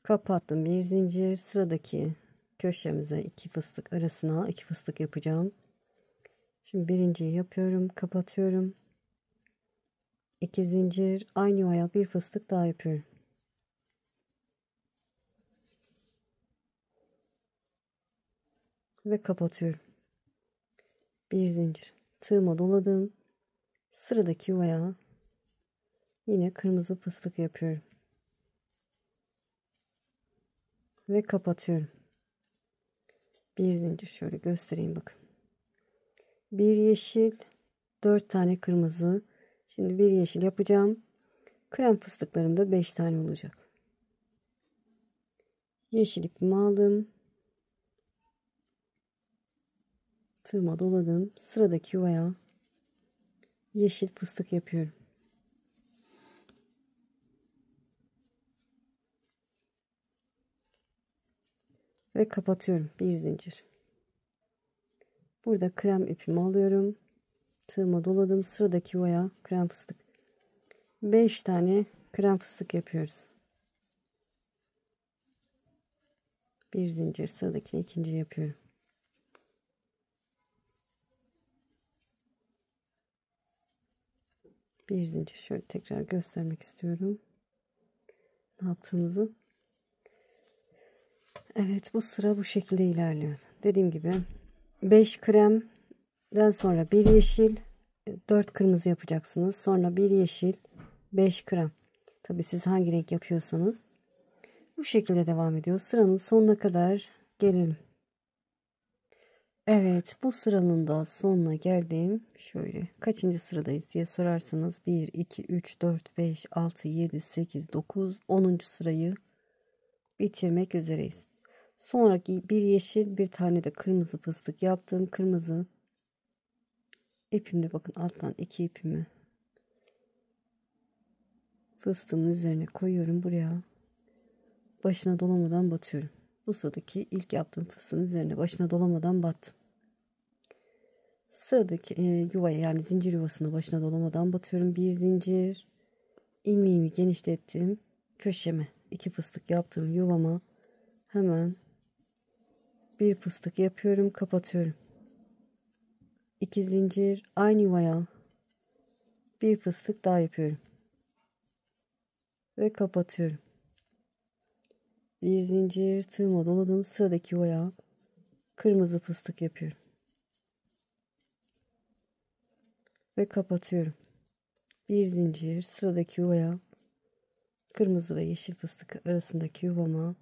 Kapattım, bir zincir. Sıradaki köşemize 2 fıstık arasına 2 fıstık yapacağım. Şimdi birinciyi yapıyorum, kapatıyorum. 2 zincir, aynı yuvaya bir fıstık daha yapıyorum. ve kapatıyorum. Bir zincir. Tığıma doladım. Sıradaki yuvaya yine kırmızı fıstık yapıyorum. Ve kapatıyorum. Bir zincir, şöyle göstereyim bakın. Bir yeşil, 4 tane kırmızı. Şimdi bir yeşil yapacağım. Krem fıstıklarım da 5 tane olacak. Yeşil ipimi aldım. Tığıma doladım. Sıradaki yuvaya yeşil fıstık yapıyorum. Ve kapatıyorum. Bir zincir. Burada krem ipimi alıyorum. Tığıma doladım. Sıradaki yuvaya krem fıstık. 5 tane krem fıstık yapıyoruz. Bir zincir, sıradakini ikinci yapıyorum. Bir zincir, şöyle tekrar göstermek istiyorum ne yaptığımızı. Evet, bu sıra bu şekilde ilerliyor. Dediğim gibi 5 kremden sonra bir yeşil, 4 kırmızı yapacaksınız. Sonra bir yeşil, 5 krem. Tabi siz hangi renk yapıyorsanız bu şekilde devam ediyor. Sıranın sonuna kadar gelelim. Evet, bu sıranın da sonuna geldim. Şöyle kaçıncı sıradayız diye sorarsanız 1, 2, 3, 4, 5, 6, 7, 8, 9, 10. sırayı bitirmek üzereyiz. Sonraki bir yeşil, bir tane de kırmızı fıstık yaptım. Kırmızı ipimde bakın, alttan 2 ipimi fıstığımın üzerine koyuyorum. Buraya başına dolamadan batıyorum. Bu sıradaki ilk yaptığım fıstığın üzerine başına dolamadan battım. Sıradaki yuvaya, yani zincir yuvasına başına dolamadan batıyorum. Bir zincir, ilmeğimi genişlettim. Köşeme 2 fıstık yaptığım yuvama hemen bir fıstık yapıyorum, kapatıyorum. 2 zincir, aynı yuvaya bir fıstık daha yapıyorum ve kapatıyorum. Bir zincir, tığıma doladım. Sıradaki yuvaya kırmızı fıstık yapıyorum ve kapatıyorum. Bir zincir, sıradaki yuvaya kırmızı ve yeşil fıstık arasındaki yuvama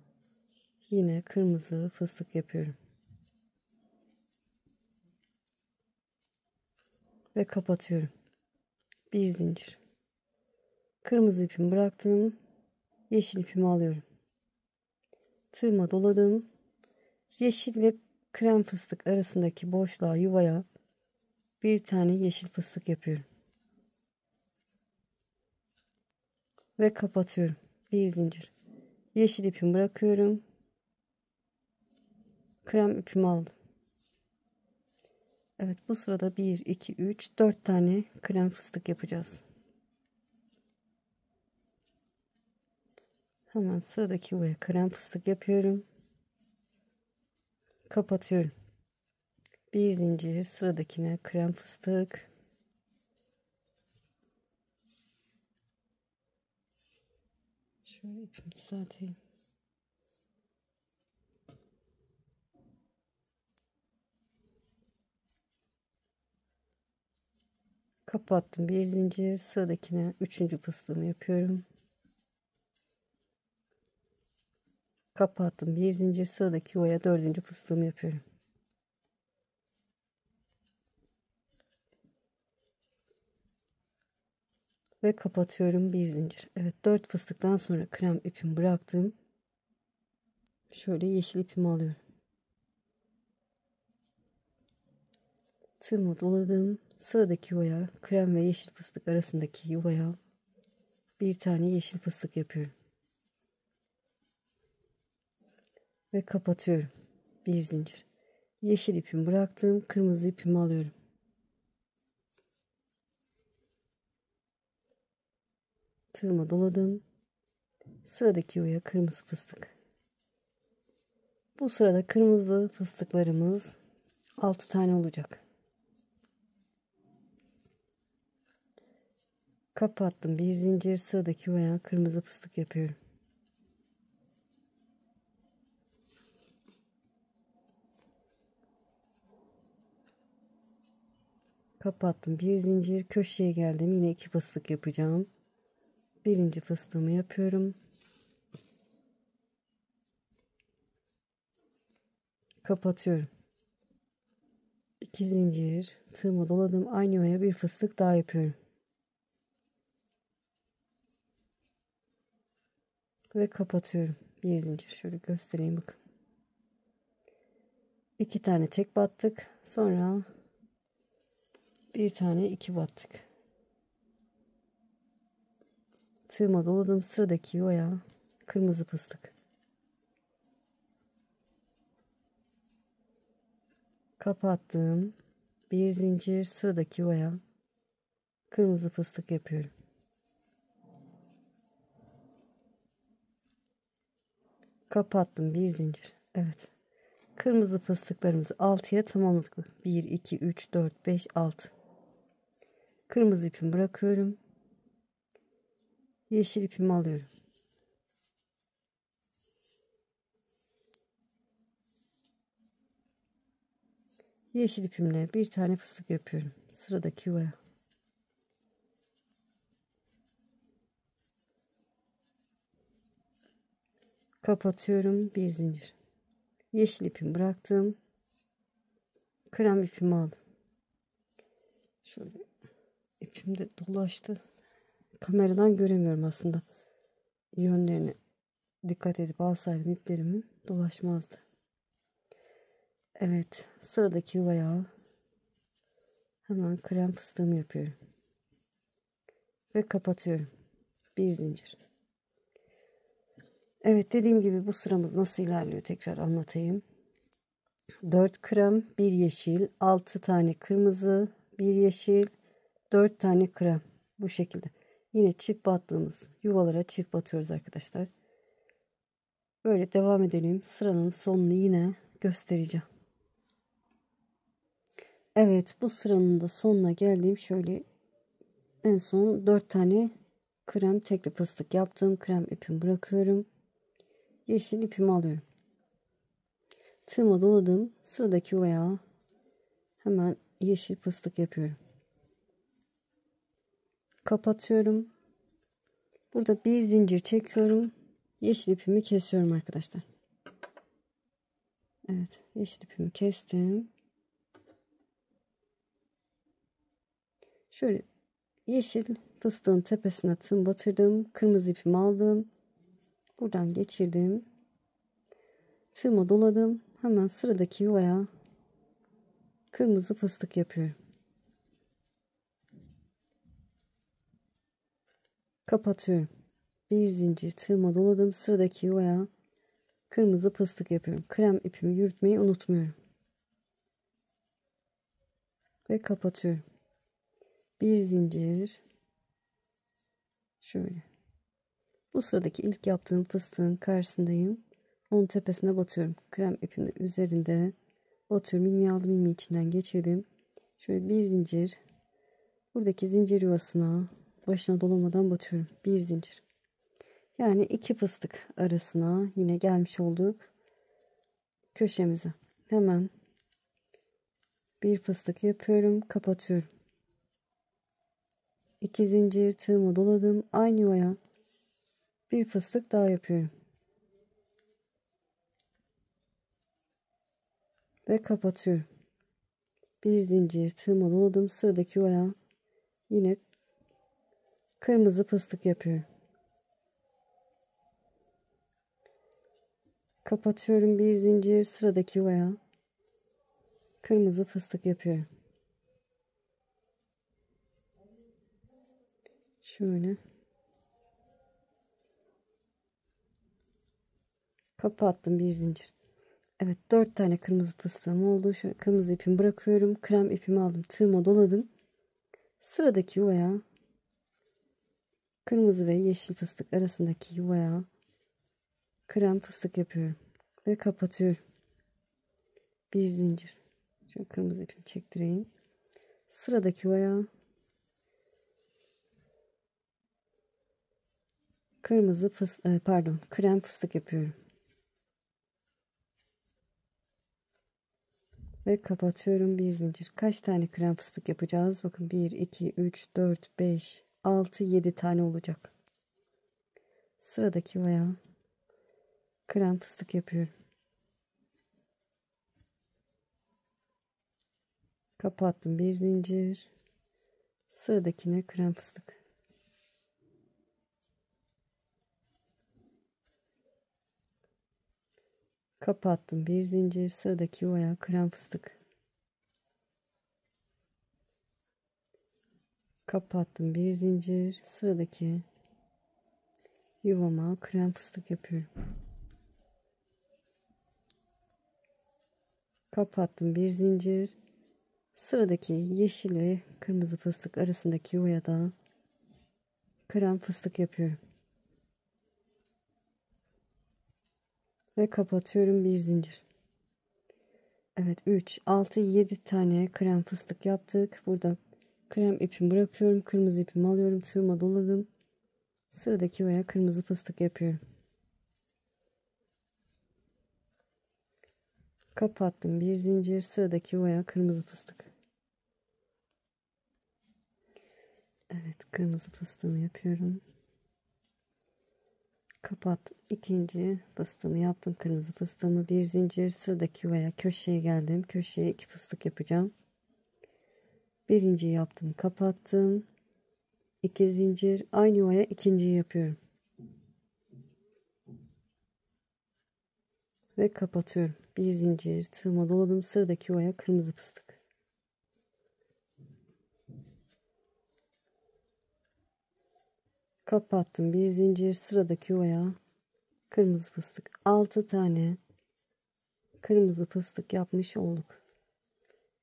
yine kırmızı fıstık yapıyorum ve kapatıyorum. Bir zincir, kırmızı ipimi bıraktım, yeşil ipimi alıyorum. Tığıma doladım. Yeşil ve krem fıstık arasındaki boşluğa, yuvaya bir tane yeşil fıstık yapıyorum ve kapatıyorum. Bir zincir, yeşil ipimi bırakıyorum, krem ipimi aldım. Evet, bu sırada 1, 2, 3, 4 tane krem fıstık yapacağız. Hemen sıradaki yuvaya krem fıstık yapıyorum, kapatıyorum. Bir zincir, sıradakine krem fıstık, şöyle ipimi düzelteyim. Kapattım. Bir zincir, sıradakine 3. fıstığımı yapıyorum. Kapattım. Bir zincir, sıradaki yuvaya 4. fıstığımı yapıyorum. Ve kapatıyorum. Bir zincir. Evet, 4 fıstıktan sonra krem ipimi bıraktım. Şöyle yeşil ipimi alıyorum. Tığımı doladım. Sıradaki yuvaya, krem ve yeşil fıstık arasındaki yuvaya bir tane yeşil fıstık yapıyorum. Ve kapatıyorum. Bir zincir. Yeşil ipimi bıraktım. Kırmızı ipimi alıyorum. Tığıma doladım. Sıradaki yuvaya kırmızı fıstık. Bu sırada kırmızı fıstıklarımız 6 tane olacak. Kapattım. Bir zincir, sıradaki yuvaya kırmızı fıstık yapıyorum. Kapattım. Bir zincir. Köşeye geldim. Yine 2 fıstık yapacağım. Birinci fıstığımı yapıyorum. Kapatıyorum. 2 zincir. Tığıma doladım. Aynı yuvaya bir fıstık daha yapıyorum. Ve kapatıyorum. Bir zincir. Şöyle göstereyim bakın. 2 tane tek battık. Sonra bir tane 2 battık. Tığıma doladım. Sıradaki yuvaya kırmızı fıstık. Kapattım. Bir zincir. Sıradaki yuvaya kırmızı fıstık yapıyorum. Kapattım. Bir zincir. Evet. Kırmızı fıstıklarımızı 6'ya tamamladık. 1, 2, 3, 4, 5, 6. Kırmızı ipimi bırakıyorum. Yeşil ipimi alıyorum. Yeşil ipimle bir tane fıstık yapıyorum. Sıradaki yuvaya. Kapatıyorum. Bir zincir. Yeşil ipimi bıraktım. Krem ipimi aldım. Şöyle ipim de dolaştı. Kameradan göremiyorum aslında. Yönlerine dikkat edip alsaydım iplerimi dolaşmazdı. Evet, sıradaki yuvaya hemen krem fıstığımı yapıyorum. Ve kapatıyorum. Bir zincir. Evet, dediğim gibi bu sıramız nasıl ilerliyor tekrar anlatayım. 4 krem, 1 yeşil, 6 tane kırmızı, 1 yeşil, 4 tane krem. Bu şekilde. Yine çift battığımız yuvalara çift batıyoruz arkadaşlar. Böyle devam edelim. Sıranın sonunu yine göstereceğim. Evet, bu sıranın da sonuna geldim. Şöyle en son 4 tane krem tekli fıstık yaptım. Krem ipimi bırakıyorum. Yeşil ipimi alıyorum. Tığıma doladım. Sıradaki yuvaya hemen yeşil fıstık yapıyorum. Kapatıyorum. Burada bir zincir çekiyorum. Yeşil ipimi kesiyorum arkadaşlar. Evet, yeşil ipimi kestim. Şöyle yeşil fıstığın tepesine tığım batırdım. Kırmızı ipimi aldım. Buradan geçirdim. Tığıma doladım. Hemen sıradaki yuvaya kırmızı fıstık yapıyorum. Kapatıyorum. Bir zincir tığıma doladım. Sıradaki yuvaya kırmızı fıstık yapıyorum. Krem ipimi yürütmeyi unutmuyorum. Ve kapatıyorum. Bir zincir. Şöyle. Bu sıradaki ilk yaptığım fıstığın karşısındayım. Onun tepesine batıyorum. Krem ipimde üzerinde batıyorum. İlmeği aldım. İlmeği içinden geçirdim. Şöyle bir zincir. Buradaki zincir yuvasına başına dolamadan batıyorum. Bir zincir. Yani 2 fıstık arasına yine gelmiş olduk. Köşemize. Hemen bir fıstık yapıyorum. Kapatıyorum. 2 zincir tığıma doladım. Aynı yuvaya bir fıstık daha yapıyorum. Ve kapatıyorum. Bir zincir tığıma doladım. Sıradaki yuvaya yine kırmızı fıstık yapıyorum. Kapatıyorum bir zincir sıradaki yuvaya kırmızı fıstık yapıyorum. Şöyle kapattım bir zincir. Evet, 4 tane kırmızı fıstığım oldu. Şöyle kırmızı ipimi bırakıyorum. Krem ipimi aldım. Tığıma doladım. Sıradaki yuvaya kırmızı ve yeşil fıstık arasındaki yuvaya krem fıstık yapıyorum. Ve kapatıyorum. Bir zincir. Şöyle kırmızı ipimi çektireyim. Sıradaki yuvaya kırmızı fıstık, pardon, krem fıstık yapıyorum. Ve kapatıyorum, bir zincir. Kaç tane krem fıstık yapacağız? Bakın 1, 2, 3, 4, 5, 6, 7 tane olacak. Sıradaki yuvaya krem fıstık yapıyorum. Kapattım, bir zincir. Sıradakine krem fıstık. Kapattım, bir zincir. Sıradaki yuvaya krem fıstık. Kapattım, bir zincir. Sıradaki yuvama krem fıstık yapıyorum. Kapattım, bir zincir. Sıradaki yeşil ve kırmızı fıstık arasındaki yuvaya da krem fıstık yapıyorum. Ve kapatıyorum, bir zincir. Evet, 3, 6, 7 tane krem fıstık yaptık. Burada krem ipimi bırakıyorum. Kırmızı ipimi alıyorum. Tığıma doladım. Sıradaki yuvaya kırmızı fıstık yapıyorum. Kapattım, bir zincir. Sıradaki yuvaya kırmızı fıstık. Evet, kırmızı fıstığımı yapıyorum. Kapattım. İkinci fıstığımı yaptım. Kırmızı fıstığımı, bir zincir. Sıradaki yuvaya köşeye geldim. Köşeye 2 fıstık yapacağım. Birinciyi yaptım. Kapattım. 2 zincir. Aynı yuvaya ikinciyi yapıyorum. Ve kapatıyorum. Bir zincir. Tığıma doladım. Sıradaki yuvaya kırmızı fıstık. Kapattım. Bir zincir. Sıradaki yuvaya kırmızı fıstık. 6 tane kırmızı fıstık yapmış olduk.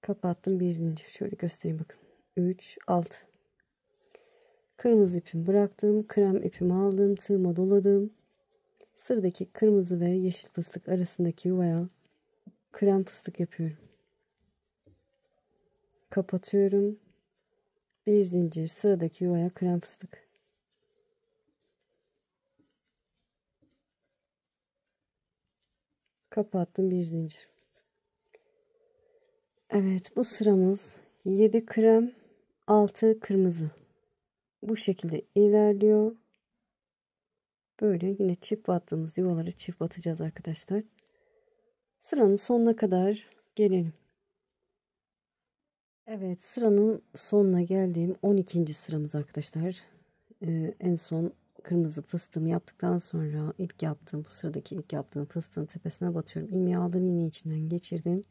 Kapattım, bir zincir. Şöyle göstereyim, bakın. 3, 6. Kırmızı ipimi bıraktım. Krem ipimi aldım. Tığıma doladım. Sıradaki kırmızı ve yeşil fıstık arasındaki yuvaya krem fıstık yapıyorum. Kapatıyorum. Bir zincir. Sıradaki yuvaya krem fıstık. Kapattım, bir zincir. Evet, bu sıramız 7 krem 6 kırmızı. Bu şekilde ilerliyor. Böyle yine çift battığımız yuvaları çift batacağız arkadaşlar. Sıranın sonuna kadar gelelim. Evet, sıranın sonuna geldiğim 12. sıramız arkadaşlar. En son kırmızı fıstığımı yaptıktan sonra bu sıradaki ilk yaptığım fıstığın tepesine batıyorum. İlmeği aldım, ilmeği içinden geçirdim.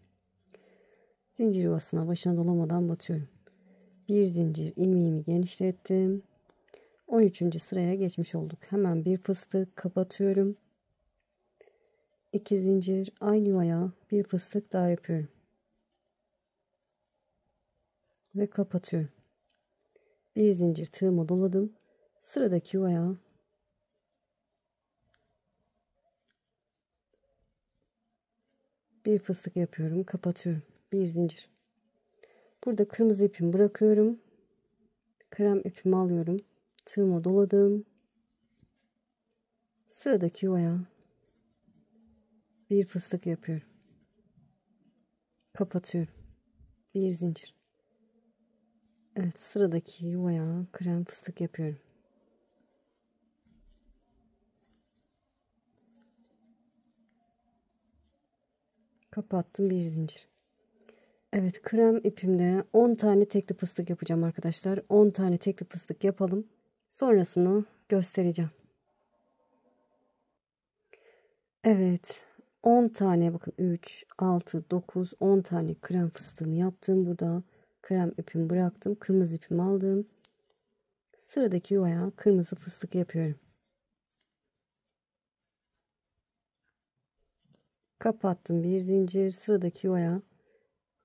Zincir yuvasına başına dolamadan batıyorum. Bir zincir, ilmeğimi genişlettim. 13. sıraya geçmiş olduk. Hemen bir fıstık kapatıyorum. 2 zincir, aynı yuvaya bir fıstık daha yapıyorum. Ve kapatıyorum. Bir zincir, tığıma doladım. Sıradaki yuvaya bir fıstık yapıyorum. Kapatıyorum. Bir zincir. Burada kırmızı ipimi bırakıyorum. Krem ipimi alıyorum. Tığıma doladım. Sıradaki yuvaya bir fıstık yapıyorum. Kapatıyorum. Bir zincir. Evet, sıradaki yuvaya krem fıstık yapıyorum. Kapattım, bir zincir. Evet, krem ipimle 10 tane tekli fıstık yapacağım arkadaşlar. 10 tane tekli fıstık yapalım. Sonrasını göstereceğim. Evet, 10 tane, bakın 3, 6, 9, 10 tane krem fıstığımı yaptım. Burada krem ipimi bıraktım. Kırmızı ipimi aldım. Sıradaki yuvaya kırmızı fıstık yapıyorum. Kapattım, bir zincir. Sıradaki yuvaya,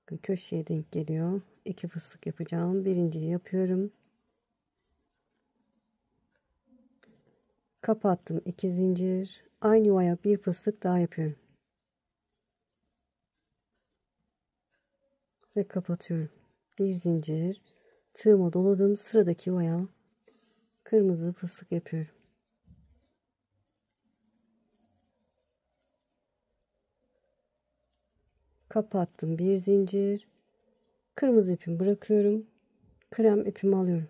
bakın köşeye denk geliyor. 2 fıstık yapacağım. Birinciyi yapıyorum. Kapattım, 2 zincir. Aynı yuvaya bir fıstık daha yapıyorum. Ve kapatıyorum. Bir zincir. Tığıma doladım. Sıradaki yuvaya kırmızı fıstık yapıyorum. Kapattım, bir zincir. Kırmızı ipimi bırakıyorum. Krem ipimi alıyorum.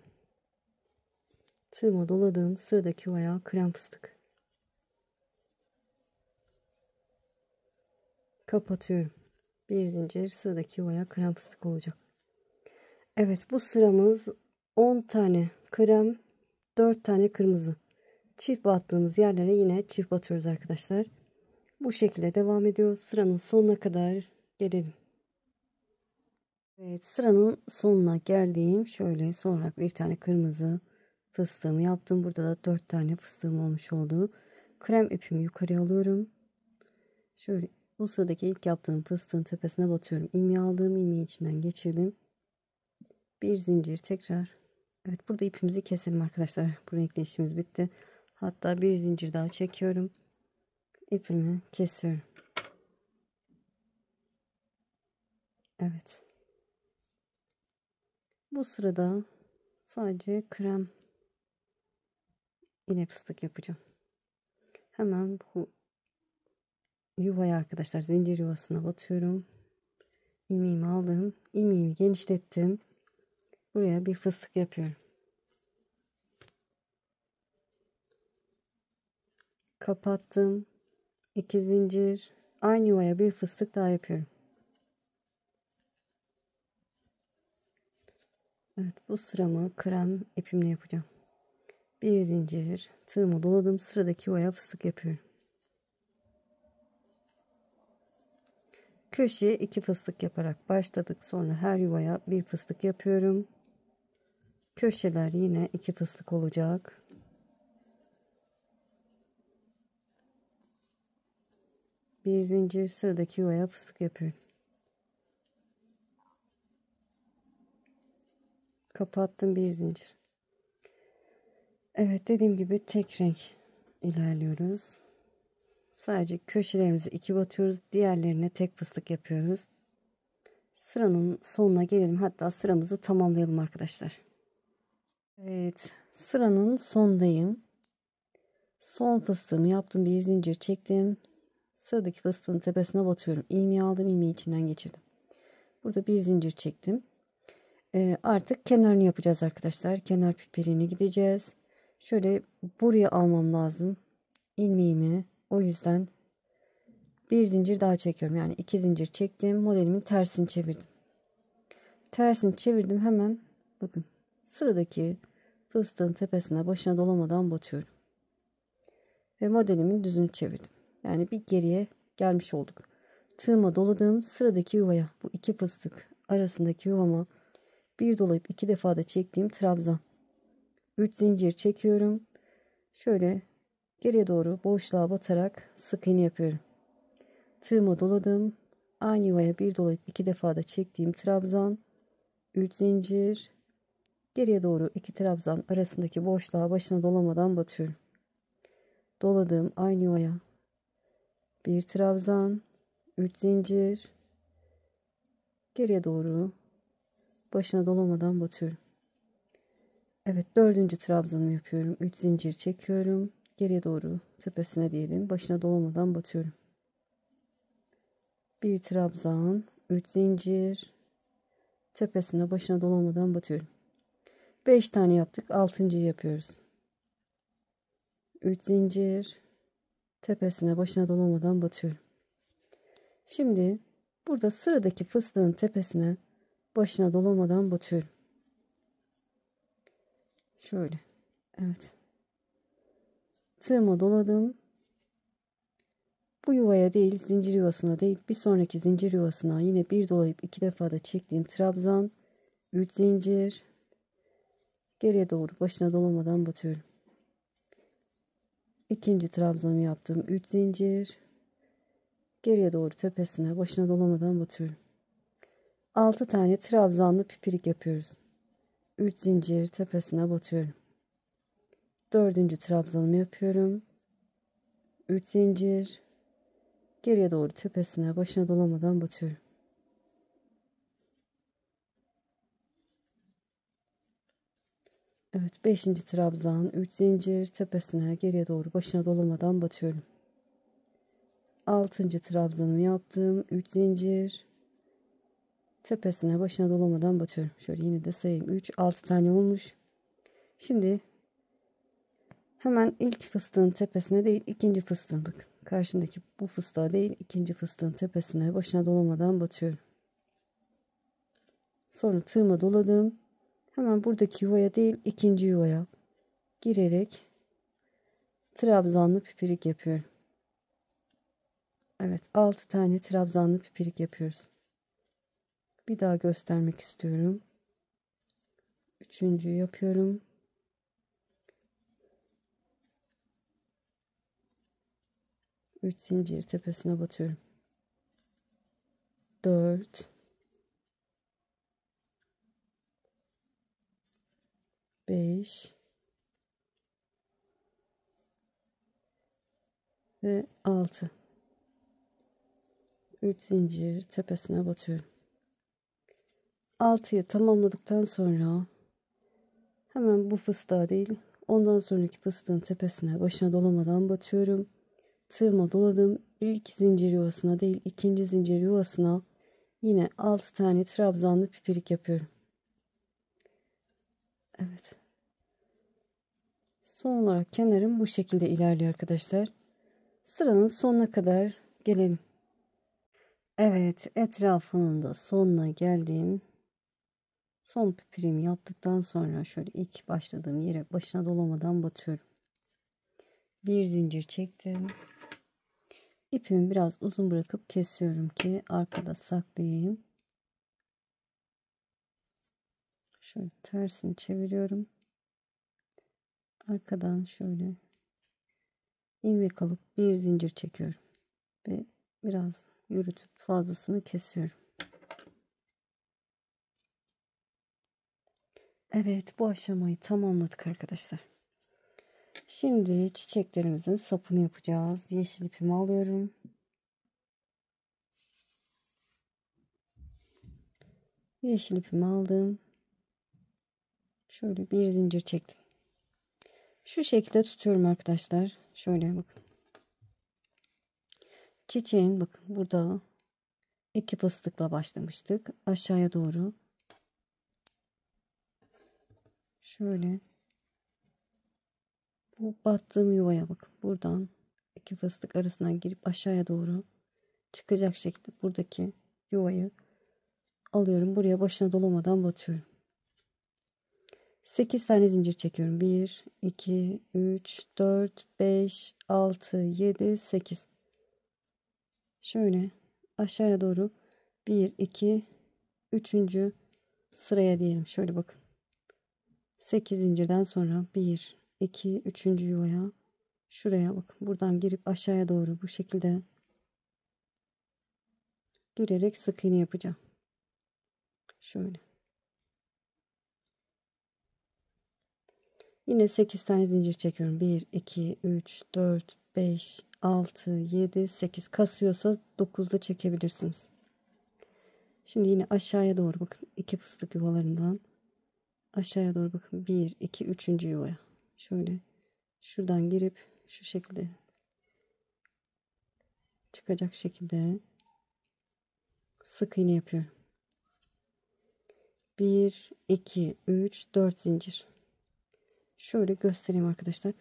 Tığıma doladığım sıradaki yuvaya krem fıstık. Kapatıyorum. Bir zincir, sıradaki yuvaya krem fıstık olacak. Evet, bu sıramız 10 tane krem, 4 tane kırmızı. Çift battığımız yerlere yine çift batıyoruz arkadaşlar. Bu şekilde devam ediyor. Sıranın sonuna kadar gelelim. Evet, sıranın sonuna geldiğim şöyle sonra bir tane kırmızı fıstığımı yaptım. Burada da 4 tane fıstığım olmuş oldu. Krem ipimi yukarıya alıyorum. Şöyle bu sıradaki ilk yaptığım fıstığın tepesine batıyorum. İlmeği aldım, ilmeği içinden geçirdim. Bir zincir tekrar. Evet, burada ipimizi keselim arkadaşlar. Bu renkli işimiz bitti. Hatta bir zincir daha çekiyorum. İpimi kesiyorum. Evet. Bu sırada sadece krem ile fıstık yapacağım. Hemen bu yuvaya arkadaşlar zincir yuvasına batıyorum. İlmeğimi aldım. İlmeğimi genişlettim. Buraya bir fıstık yapıyorum. Kapattım. 2 zincir. Aynı yuvaya bir fıstık daha yapıyorum. Evet, bu sıramı krem ipimle yapacağım. Bir zincir. Tığımı doladım. Sıradaki yuvaya fıstık yapıyorum. Köşeye 2 fıstık yaparak başladık. Sonra her yuvaya bir fıstık yapıyorum. Köşeler yine 2 fıstık olacak. Bir zincir, sıradaki yuvaya fıstık yapıyorum. Kapattım, bir zincir. Evet, dediğim gibi tek renk ilerliyoruz. Sadece köşelerimize 2 batıyoruz. Diğerlerine tek fıstık yapıyoruz. Sıranın sonuna gelelim. Hatta sıramızı tamamlayalım arkadaşlar. Evet, sıranın sondayım. Son fıstığımı yaptım. Bir zincir çektim. Sıradaki fıstığın tepesine batıyorum. İlmeği aldım. İlmeği içinden geçirdim. Burada bir zincir çektim. Artık kenarını yapacağız arkadaşlar. Kenar pipirini gideceğiz. Şöyle buraya almam lazım. İlmeğimi. O yüzden bir zincir daha çekiyorum. Yani 2 zincir çektim. Modelimin tersini çevirdim. Tersini çevirdim. Hemen bakın. Sıradaki fıstığın tepesine başına dolamadan batıyorum. Ve modelimin düzünü çevirdim. Yani bir geriye gelmiş olduk. Tığıma doladığım sıradaki yuvaya, bu 2 fıstık arasındaki yuvama bir dolayıp 2 defa da çektiğim trabzan. 3 zincir çekiyorum. Şöyle geriye doğru boşluğa batarak sık iğne yapıyorum. Tığıma doladım. Aynı yuvaya bir dolayıp 2 defa da çektiğim trabzan. 3 zincir. Geriye doğru 2 trabzan arasındaki boşluğa başına dolamadan batıyorum. Doladığım aynı yuvaya bir trabzan, 3 zincir. Geriye doğru başına dolamadan batıyorum. Evet, 4. trabzanımı yapıyorum. 3 zincir çekiyorum. Geriye doğru tepesine diyelim. Başına dolamadan batıyorum. Bir trabzan, 3 zincir. Tepesine başına dolamadan batıyorum. 5 tane yaptık. 6.'yı yapıyoruz. 3 zincir. Tepesine başına dolamadan batıyorum. Şimdi burada sıradaki fıstığın tepesine başına dolamadan batıyorum. Şöyle. Evet. Tığıma doladım. Bu yuvaya değil, zincir yuvasına değil, bir sonraki zincir yuvasına yine bir dolayıp 2 defa da çektiğim trabzan, 3 zincir, geriye doğru başına dolamadan batıyorum. İkinci trabzanımı yaptım. 3 zincir, geriye doğru tepesine başına dolamadan batıyorum. 6 tane trabzanlı pipirik yapıyoruz. 3 zincir tepesine batıyorum. 4. trabzanımı yapıyorum. 3 zincir, geriye doğru tepesine başına dolamadan batıyorum. Evet, 5. trabzan, 3 zincir tepesine geriye doğru başına dolamadan batıyorum. 6. trabzanımı yaptım. 3 zincir, tepesine başına dolamadan batıyorum. Şöyle yine de sayayım. 3 6 tane olmuş. Şimdi hemen ilk fıstığın tepesine değil, ikinci fıstığın, bakın karşındaki bu fıstığa değil, ikinci fıstığın tepesine başına dolamadan batıyorum. Sonra tığıma doladım. Hemen buradaki yuvaya değil, ikinci yuvaya girerek trabzanlı pipirik yapıyorum. Evet, 6 tane trabzanlı pipirik yapıyoruz. Bir daha göstermek istiyorum. Üçüncüyü yapıyorum. Üç zincir tepesine batıyorum. 4 5 ve 6. 3 zincir tepesine batıyorum. 6'yı tamamladıktan sonra hemen bu fıstığa değil, ondan sonraki fıstığın tepesine başına dolamadan batıyorum. Tığıma doladım. İlk zincir yuvasına değil, ikinci zincir yuvasına yine 6 tane trabzanlı pipirik yapıyorum. Evet. Son olarak kenarım bu şekilde ilerliyor arkadaşlar. Sıranın sonuna kadar gelelim. Evet, etrafının da sonuna geldim. Son pipirimi yaptıktan sonra şöyle ilk başladığım yere başına dolamadan batıyorum. Bir zincir çektim. İpimi biraz uzun bırakıp kesiyorum ki arkada saklayayım. Şöyle tersini çeviriyorum. Arkadan şöyle ilmek alıp bir zincir çekiyorum ve biraz yürütüp fazlasını kesiyorum. Evet, bu aşamayı tamamladık arkadaşlar. Şimdi çiçeklerimizin sapını yapacağız. Yeşil ipimi alıyorum. Yeşil ipimi aldım. Şöyle bir zincir çektim. Şu şekilde tutuyorum arkadaşlar. Şöyle bakın. Çiçeğin bakın burada iki fıstıkla başlamıştık. Aşağıya doğru. Şöyle. Bu battığım yuvaya bakın. Buradan iki fıstık arasından girip aşağıya doğru çıkacak şekilde buradaki yuvayı alıyorum. Buraya başına dolamadan batıyorum. 8 tane zincir çekiyorum. 1, 2, 3, 4, 5, 6, 7, 8. Şöyle aşağıya doğru 1, 2, 3. sıraya diyelim. Şöyle bakın. 8 zincirden sonra 1, 2, 3. yuvaya şuraya bakın. Buradan girip aşağıya doğru bu şekilde girerek sık iğne yapacağım. Şöyle. Yine 8 tane zincir çekiyorum. 1, 2, 3, 4, 5, 6, 7, 8. Kasıyorsa 9'da çekebilirsiniz. Şimdi yine aşağıya doğru bakın. 2 fıstık yuvalarından aşağıya doğru bakın. 1, 2, 3. yuvaya. Şöyle şuradan girip şu şekilde çıkacak şekilde sık iğne yapıyorum. 1, 2, 3, 4 zincir. Şöyle göstereyim arkadaşlar.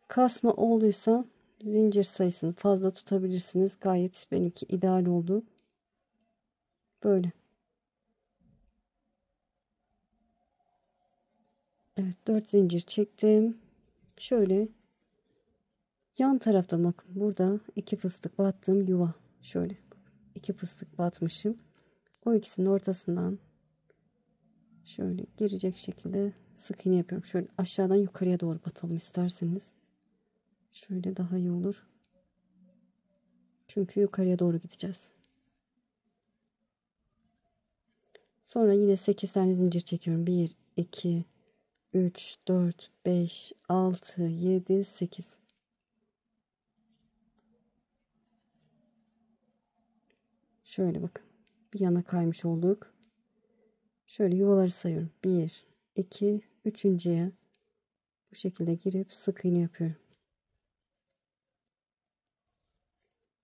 Kasma olduysa zincir sayısını fazla tutabilirsiniz. Gayet benimki ideal oldu. Böyle. Evet, 4 zincir çektim. Şöyle yan tarafta bakın, burada 2 fıstık battığım yuva. Şöyle 2 fıstık batmışım. O ikisinin ortasından şöyle girecek şekilde sık iğne yapıyorum. Şöyle aşağıdan yukarıya doğru batalım isterseniz. Şöyle daha iyi olur. Çünkü yukarıya doğru gideceğiz. Sonra yine 8 tane zincir çekiyorum. 1, 2, 3, 4, 5, 6, 7, 8. Şöyle bakın. Bir yana kaymış olduk. Şöyle yuvaları sayıyorum. 1, 2, 3.'ye bu şekilde girip sık iğne yapıyorum.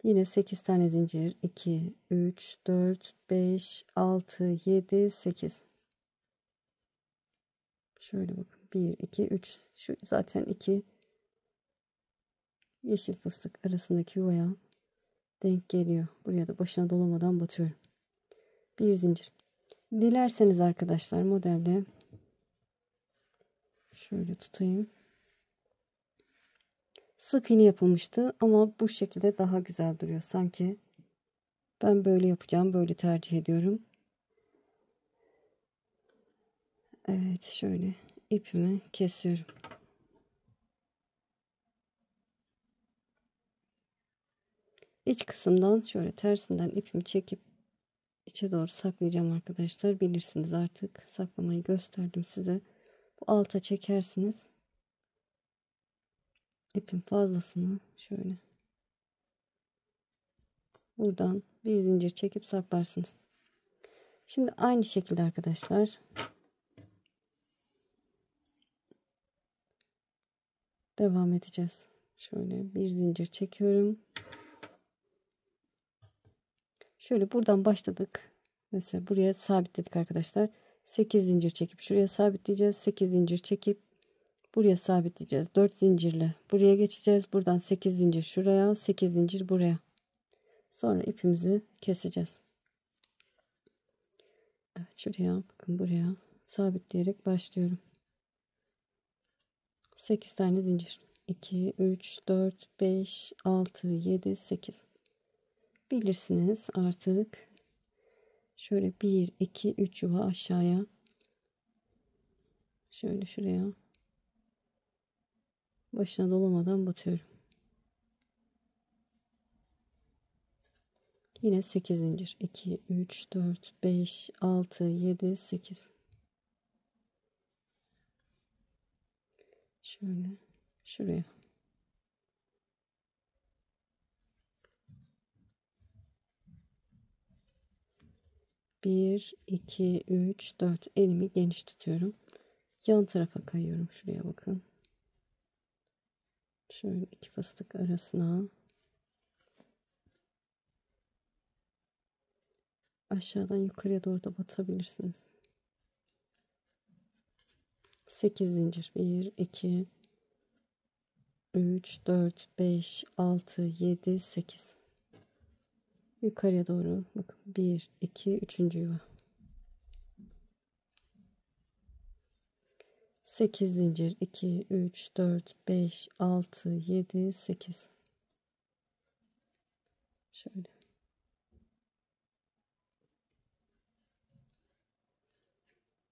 Yine 8 tane zincir. 2, 3, 4, 5, 6, 7, 8. Şöyle bakın. 1, 2, 3. Şu zaten 2 yeşil fıstık arasındaki yuvaya denk geliyor. Buraya da başına dolamadan batıyorum. Bir zincir. Dilerseniz arkadaşlar modelde şöyle tutayım. Sık iğne yapılmıştı ama bu şekilde daha güzel duruyor sanki. Ben böyle yapacağım. Böyle tercih ediyorum. Evet, şöyle ipimi kesiyorum. İç kısımdan şöyle tersinden ipimi çekip içe doğru saklayacağım arkadaşlar. Bilirsiniz artık. Saklamayı gösterdim size. Bu alta çekersiniz. İpin fazlasını şöyle buradan bir zincir çekip saklarsınız. Şimdi aynı şekilde arkadaşlar devam edeceğiz. Şöyle bir zincir çekiyorum. Şöyle buradan başladık. Mesela buraya sabitledik arkadaşlar. 8 zincir çekip şuraya sabitleyeceğiz. 8 zincir çekip buraya sabitleyeceğiz. 4 zincirle buraya geçeceğiz. Buradan 8 zincir şuraya, 8 zincir buraya. Sonra ipimizi keseceğiz. Evet, şuraya bakın, buraya sabitleyerek başlıyorum. 8 tane zincir. 2, 3, 4, 5, 6, 7, 8. Bilirsiniz artık. Şöyle 1, 2, 3 yuva aşağıya. Şöyle şuraya. Başına dolamadan batıyorum. Yine 8 zincir. 2, 3, 4, 5, 6, 7, 8. Şöyle şuraya. Bir, iki, üç, dört. Elimi geniş tutuyorum. Yan tarafa kayıyorum. Şuraya bakın. Şöyle iki fıstık arasına. Aşağıdan yukarıya doğru da batabilirsiniz. 8 zincir. 1, 2, 3, 4, 5, 6, 7, 8. Yukarıya doğru bakın. 1, 2, 3. yuva. 8 zincir. 2, 3, 4, 5, 6, 7, 8. Şöyle.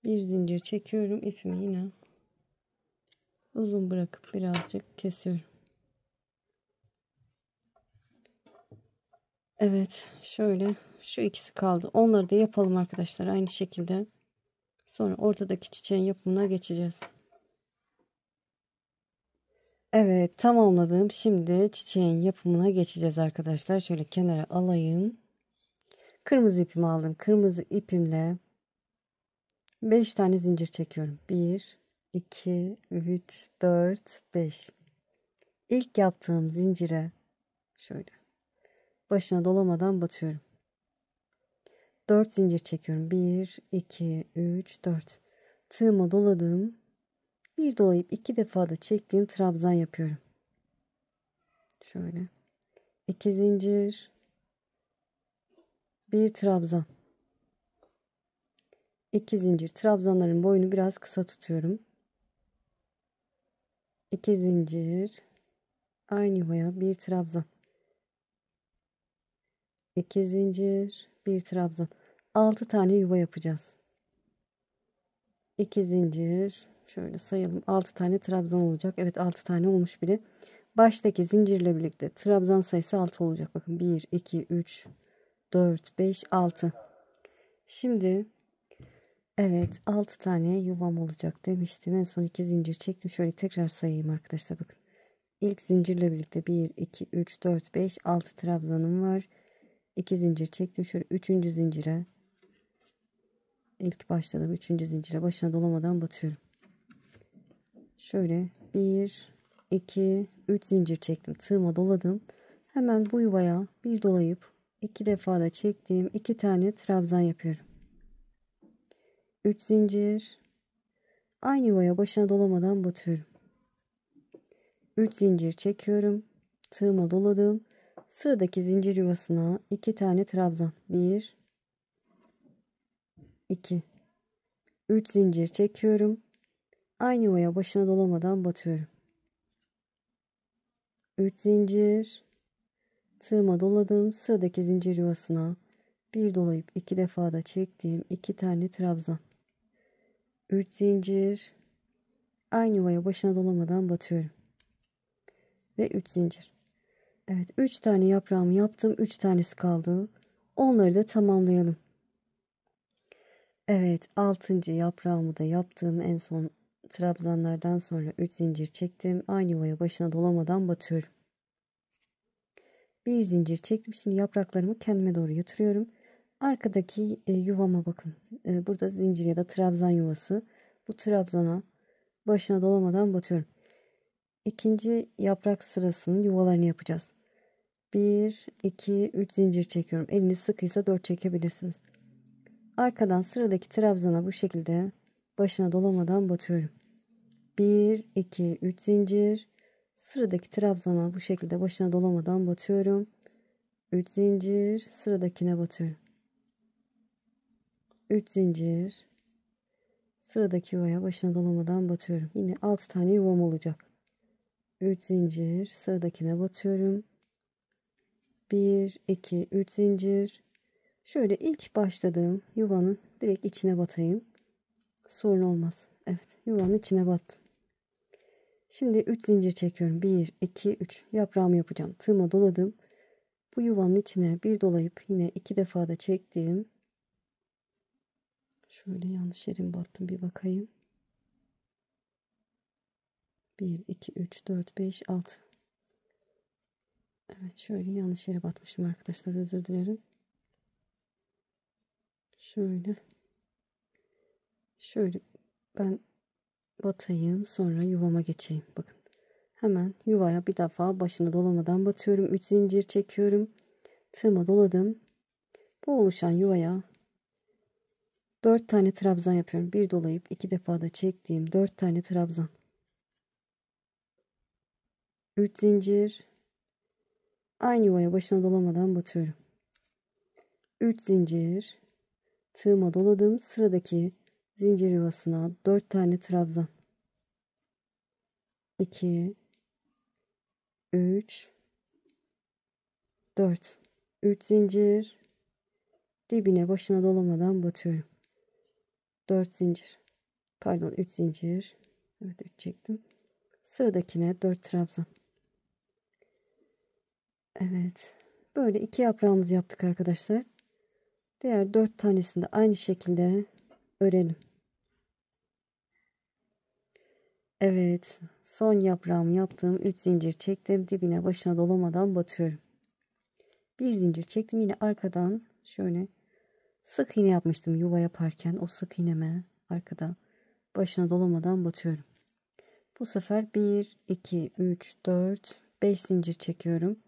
Bir zincir çekiyorum. İpimi yine uzun bırakıp birazcık kesiyorum. Evet, şöyle şu ikisi kaldı. Onları da yapalım arkadaşlar aynı şekilde. Sonra ortadaki çiçeğin yapımına geçeceğiz. Evet, tamamladım. Şimdi çiçeğin yapımına geçeceğiz arkadaşlar. Şöyle kenara alayım. Kırmızı ipimi aldım. Kırmızı ipimle 5 tane zincir çekiyorum. 1, 2, 3, 4, 5. İlk yaptığım zincire şöyle başına dolamadan batıyorum. 4 zincir çekiyorum. 1, 2, 3, 4. Tığıma doladım. Bir dolayıp 2 defa da çektiğim trabzan yapıyorum. Şöyle. 2 zincir. 1 trabzan. 2 zincir. Trabzanların boyunu biraz kısa tutuyorum. 2 zincir. Aynı yuvaya 1 trabzan. 2 zincir. 1 trabzan. 6 tane yuva yapacağız. 2 zincir. Şöyle sayalım. 6 tane trabzan olacak. Evet, 6 tane olmuş bile. Baştaki zincirle birlikte trabzan sayısı 6 olacak. Bakın 1, 2, 3, 4, 5, 6. Şimdi evet 6 tane yuvam olacak demiştim. En son 2 zincir çektim. Şöyle tekrar sayayım arkadaşlar, bakın. İlk zincirle birlikte 1, 2, 3, 4, 5, 6 trabzanım var. 2 zincir çektim. Şöyle 3. zincire ilk başladım. 3. zincire başına dolamadan batıyorum. Şöyle 1, 2, 3 zincir çektim. Tığıma doladım. Hemen bu yuvaya bir dolayıp 2 defa da çektiğim 2 tane trabzan yapıyorum. 3 zincir. Aynı yuvaya başına dolamadan batıyorum. 3 zincir çekiyorum. Tığıma doladım. Sıradaki zincir yuvasına 2 tane trabzan. 1 2 3 zincir çekiyorum. Aynı yuvaya başına dolamadan batıyorum. 3 zincir. Tığıma doladım. Sıradaki zincir yuvasına bir dolayıp 2 defa da çektiğim 2 tane trabzan. 3 zincir. Aynı yuvaya başına dolamadan batıyorum. Ve 3 zincir. Evet, 3 tane yaprağımı yaptım. 3 tanesi kaldı. Onları da tamamlayalım. Evet, 6. yaprağımı da yaptım. En son trabzanlardan sonra 3 zincir çektim. Aynı yuvaya başına dolamadan batıyorum. Bir zincir çektim. Şimdi yapraklarımı kendime doğru yatırıyorum. Arkadaki yuvama bakın. Burada zincir ya da trabzan yuvası. Bu trabzana başına dolamadan batıyorum. İkinci yaprak sırasının yuvalarını yapacağız. 1, 2, 3 zincir çekiyorum. Eliniz sıkıysa 4 çekebilirsiniz. Arkadan sıradaki trabzana bu şekilde başına dolamadan batıyorum. 1, 2, 3 zincir. Sıradaki trabzana bu şekilde başına dolamadan batıyorum. 3 zincir. Sıradakine batıyorum. 3 zincir. Sıradaki yuvaya başına dolamadan batıyorum. Yine 6 tane yuvam olacak. 3 zincir. Sıradakine batıyorum. 1, 2, 3 zincir. Şöyle ilk başladığım yuvanın direkt içine batayım. Sorun olmaz. Evet, yuvanın içine battım. Şimdi 3 zincir çekiyorum. 1, 2, 3. Yaprağımı yapacağım. Tığıma doladım. Bu yuvanın içine bir dolayıp yine 2 defa da çektim. Şöyle yanlış yerim battım, bir bakayım. 1, 2, 3, 4, 5, 6. Evet, şöyle yanlış yere batmışım arkadaşlar. Özür dilerim. Şöyle ben batayım, sonra yuvama geçeyim. Bakın. Hemen yuvaya bir defa başını dolamadan batıyorum. 3 zincir çekiyorum. Tığıma doladım. Bu oluşan yuvaya 4 tane trabzan yapıyorum. Bir dolayıp 2 defa da çektiğim 4 tane trabzan. 3 zincir. Aynı yuvaya başına dolamadan batıyorum. 3 zincir. Tığıma doladım. Sıradaki zincir yuvasına 4 tane trabzan. 2 3 4 3 zincir. Dibine başına dolamadan batıyorum. 4 zincir. Pardon, 3 zincir. Evet, 3 çektim. Sıradakine 4 trabzan. Evet. Böyle 2 yaprağımızı yaptık arkadaşlar. Diğer 4 tanesini de aynı şekilde örelim. Evet. Son yaprağımı yaptım. 3 zincir çektim. Dibine başına dolamadan batıyorum. Bir zincir çektim. Yine arkadan şöyle sık iğne yapmıştım yuva yaparken. O sık iğneme arkada başına dolamadan batıyorum. Bu sefer 1, 2, 3, 4, 5 zincir çekiyorum.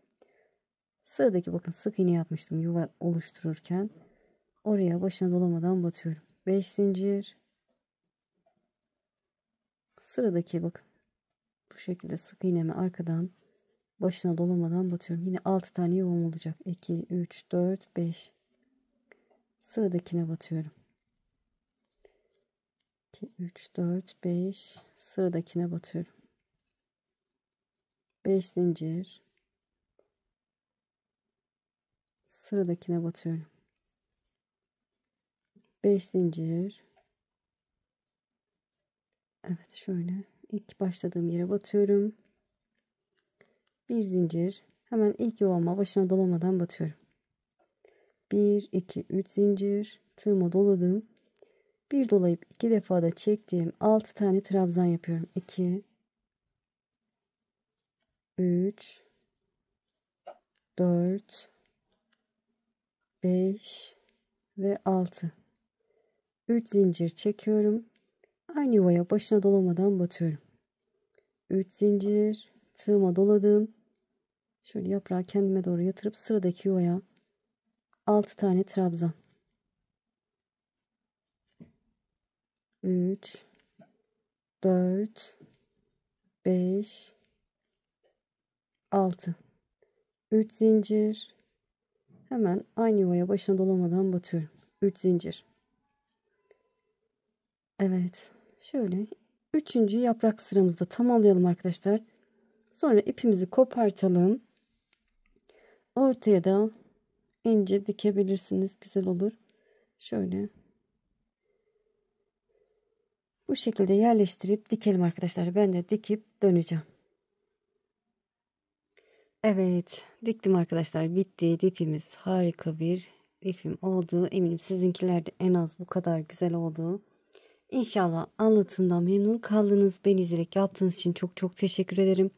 Sıradaki bakın sık iğne yapmıştım yuva oluştururken. Oraya başına dolamadan batıyorum. 5 zincir. Sıradaki bakın bu şekilde sık iğnemi arkadan başına dolamadan batıyorum. Yine 6 tane yuvam olacak. 2, 3, 4, 5. Sıradakine batıyorum. 2, 3, 4, 5. Sıradakine batıyorum. 5 zincir. Sıradakine batıyorum. 5 zincir. Evet, şöyle ilk başladığım yere batıyorum. Bir zincir. Hemen ilk yuvama başına dolamadan batıyorum. 1, 2, 3 zincir. Tığıma doladım. Bir dolayıp 2 defa da çektiğim 6 tane trabzan yapıyorum. 2, 3, 4, 5 ve 6. 3 zincir çekiyorum. Aynı yuvaya başına dolamadan batıyorum. 3 zincir. Tığıma doladım. Şöyle yaprağı kendime doğru yatırıp sıradaki yuvaya 6 tane trabzan. 3, 4, 5, 6. 3 zincir. Hemen aynı yuvaya başına dolamadan batıyorum. 3 zincir. Evet. Şöyle 3. yaprak sıramızda tamamlayalım arkadaşlar. Sonra ipimizi kopartalım. Ortaya da ince dikebilirsiniz. Güzel olur. Şöyle bu şekilde yerleştirip dikelim arkadaşlar. Ben de dikip döneceğim. Evet, diktim arkadaşlar. Bitti. Lifimiz harika bir lifim oldu. Eminim sizinkiler de en az bu kadar güzel oldu. İnşallah anlatımdan memnun kaldınız. Beni izleyerek yaptığınız için çok çok teşekkür ederim.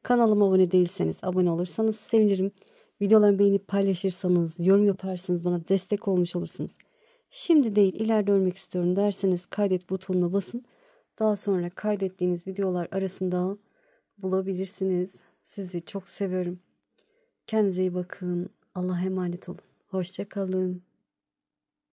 Kanalıma abone değilseniz abone olursanız sevinirim. Videolarımı beğenip paylaşırsanız, yorum yaparsanız bana destek olmuş olursunuz. Şimdi değil ileride örmek istiyorum derseniz kaydet butonuna basın. Daha sonra kaydettiğiniz videolar arasında bulabilirsiniz. Sizi çok seviyorum. Kendinize iyi bakın. Allah'a emanet olun. Hoşça kalın.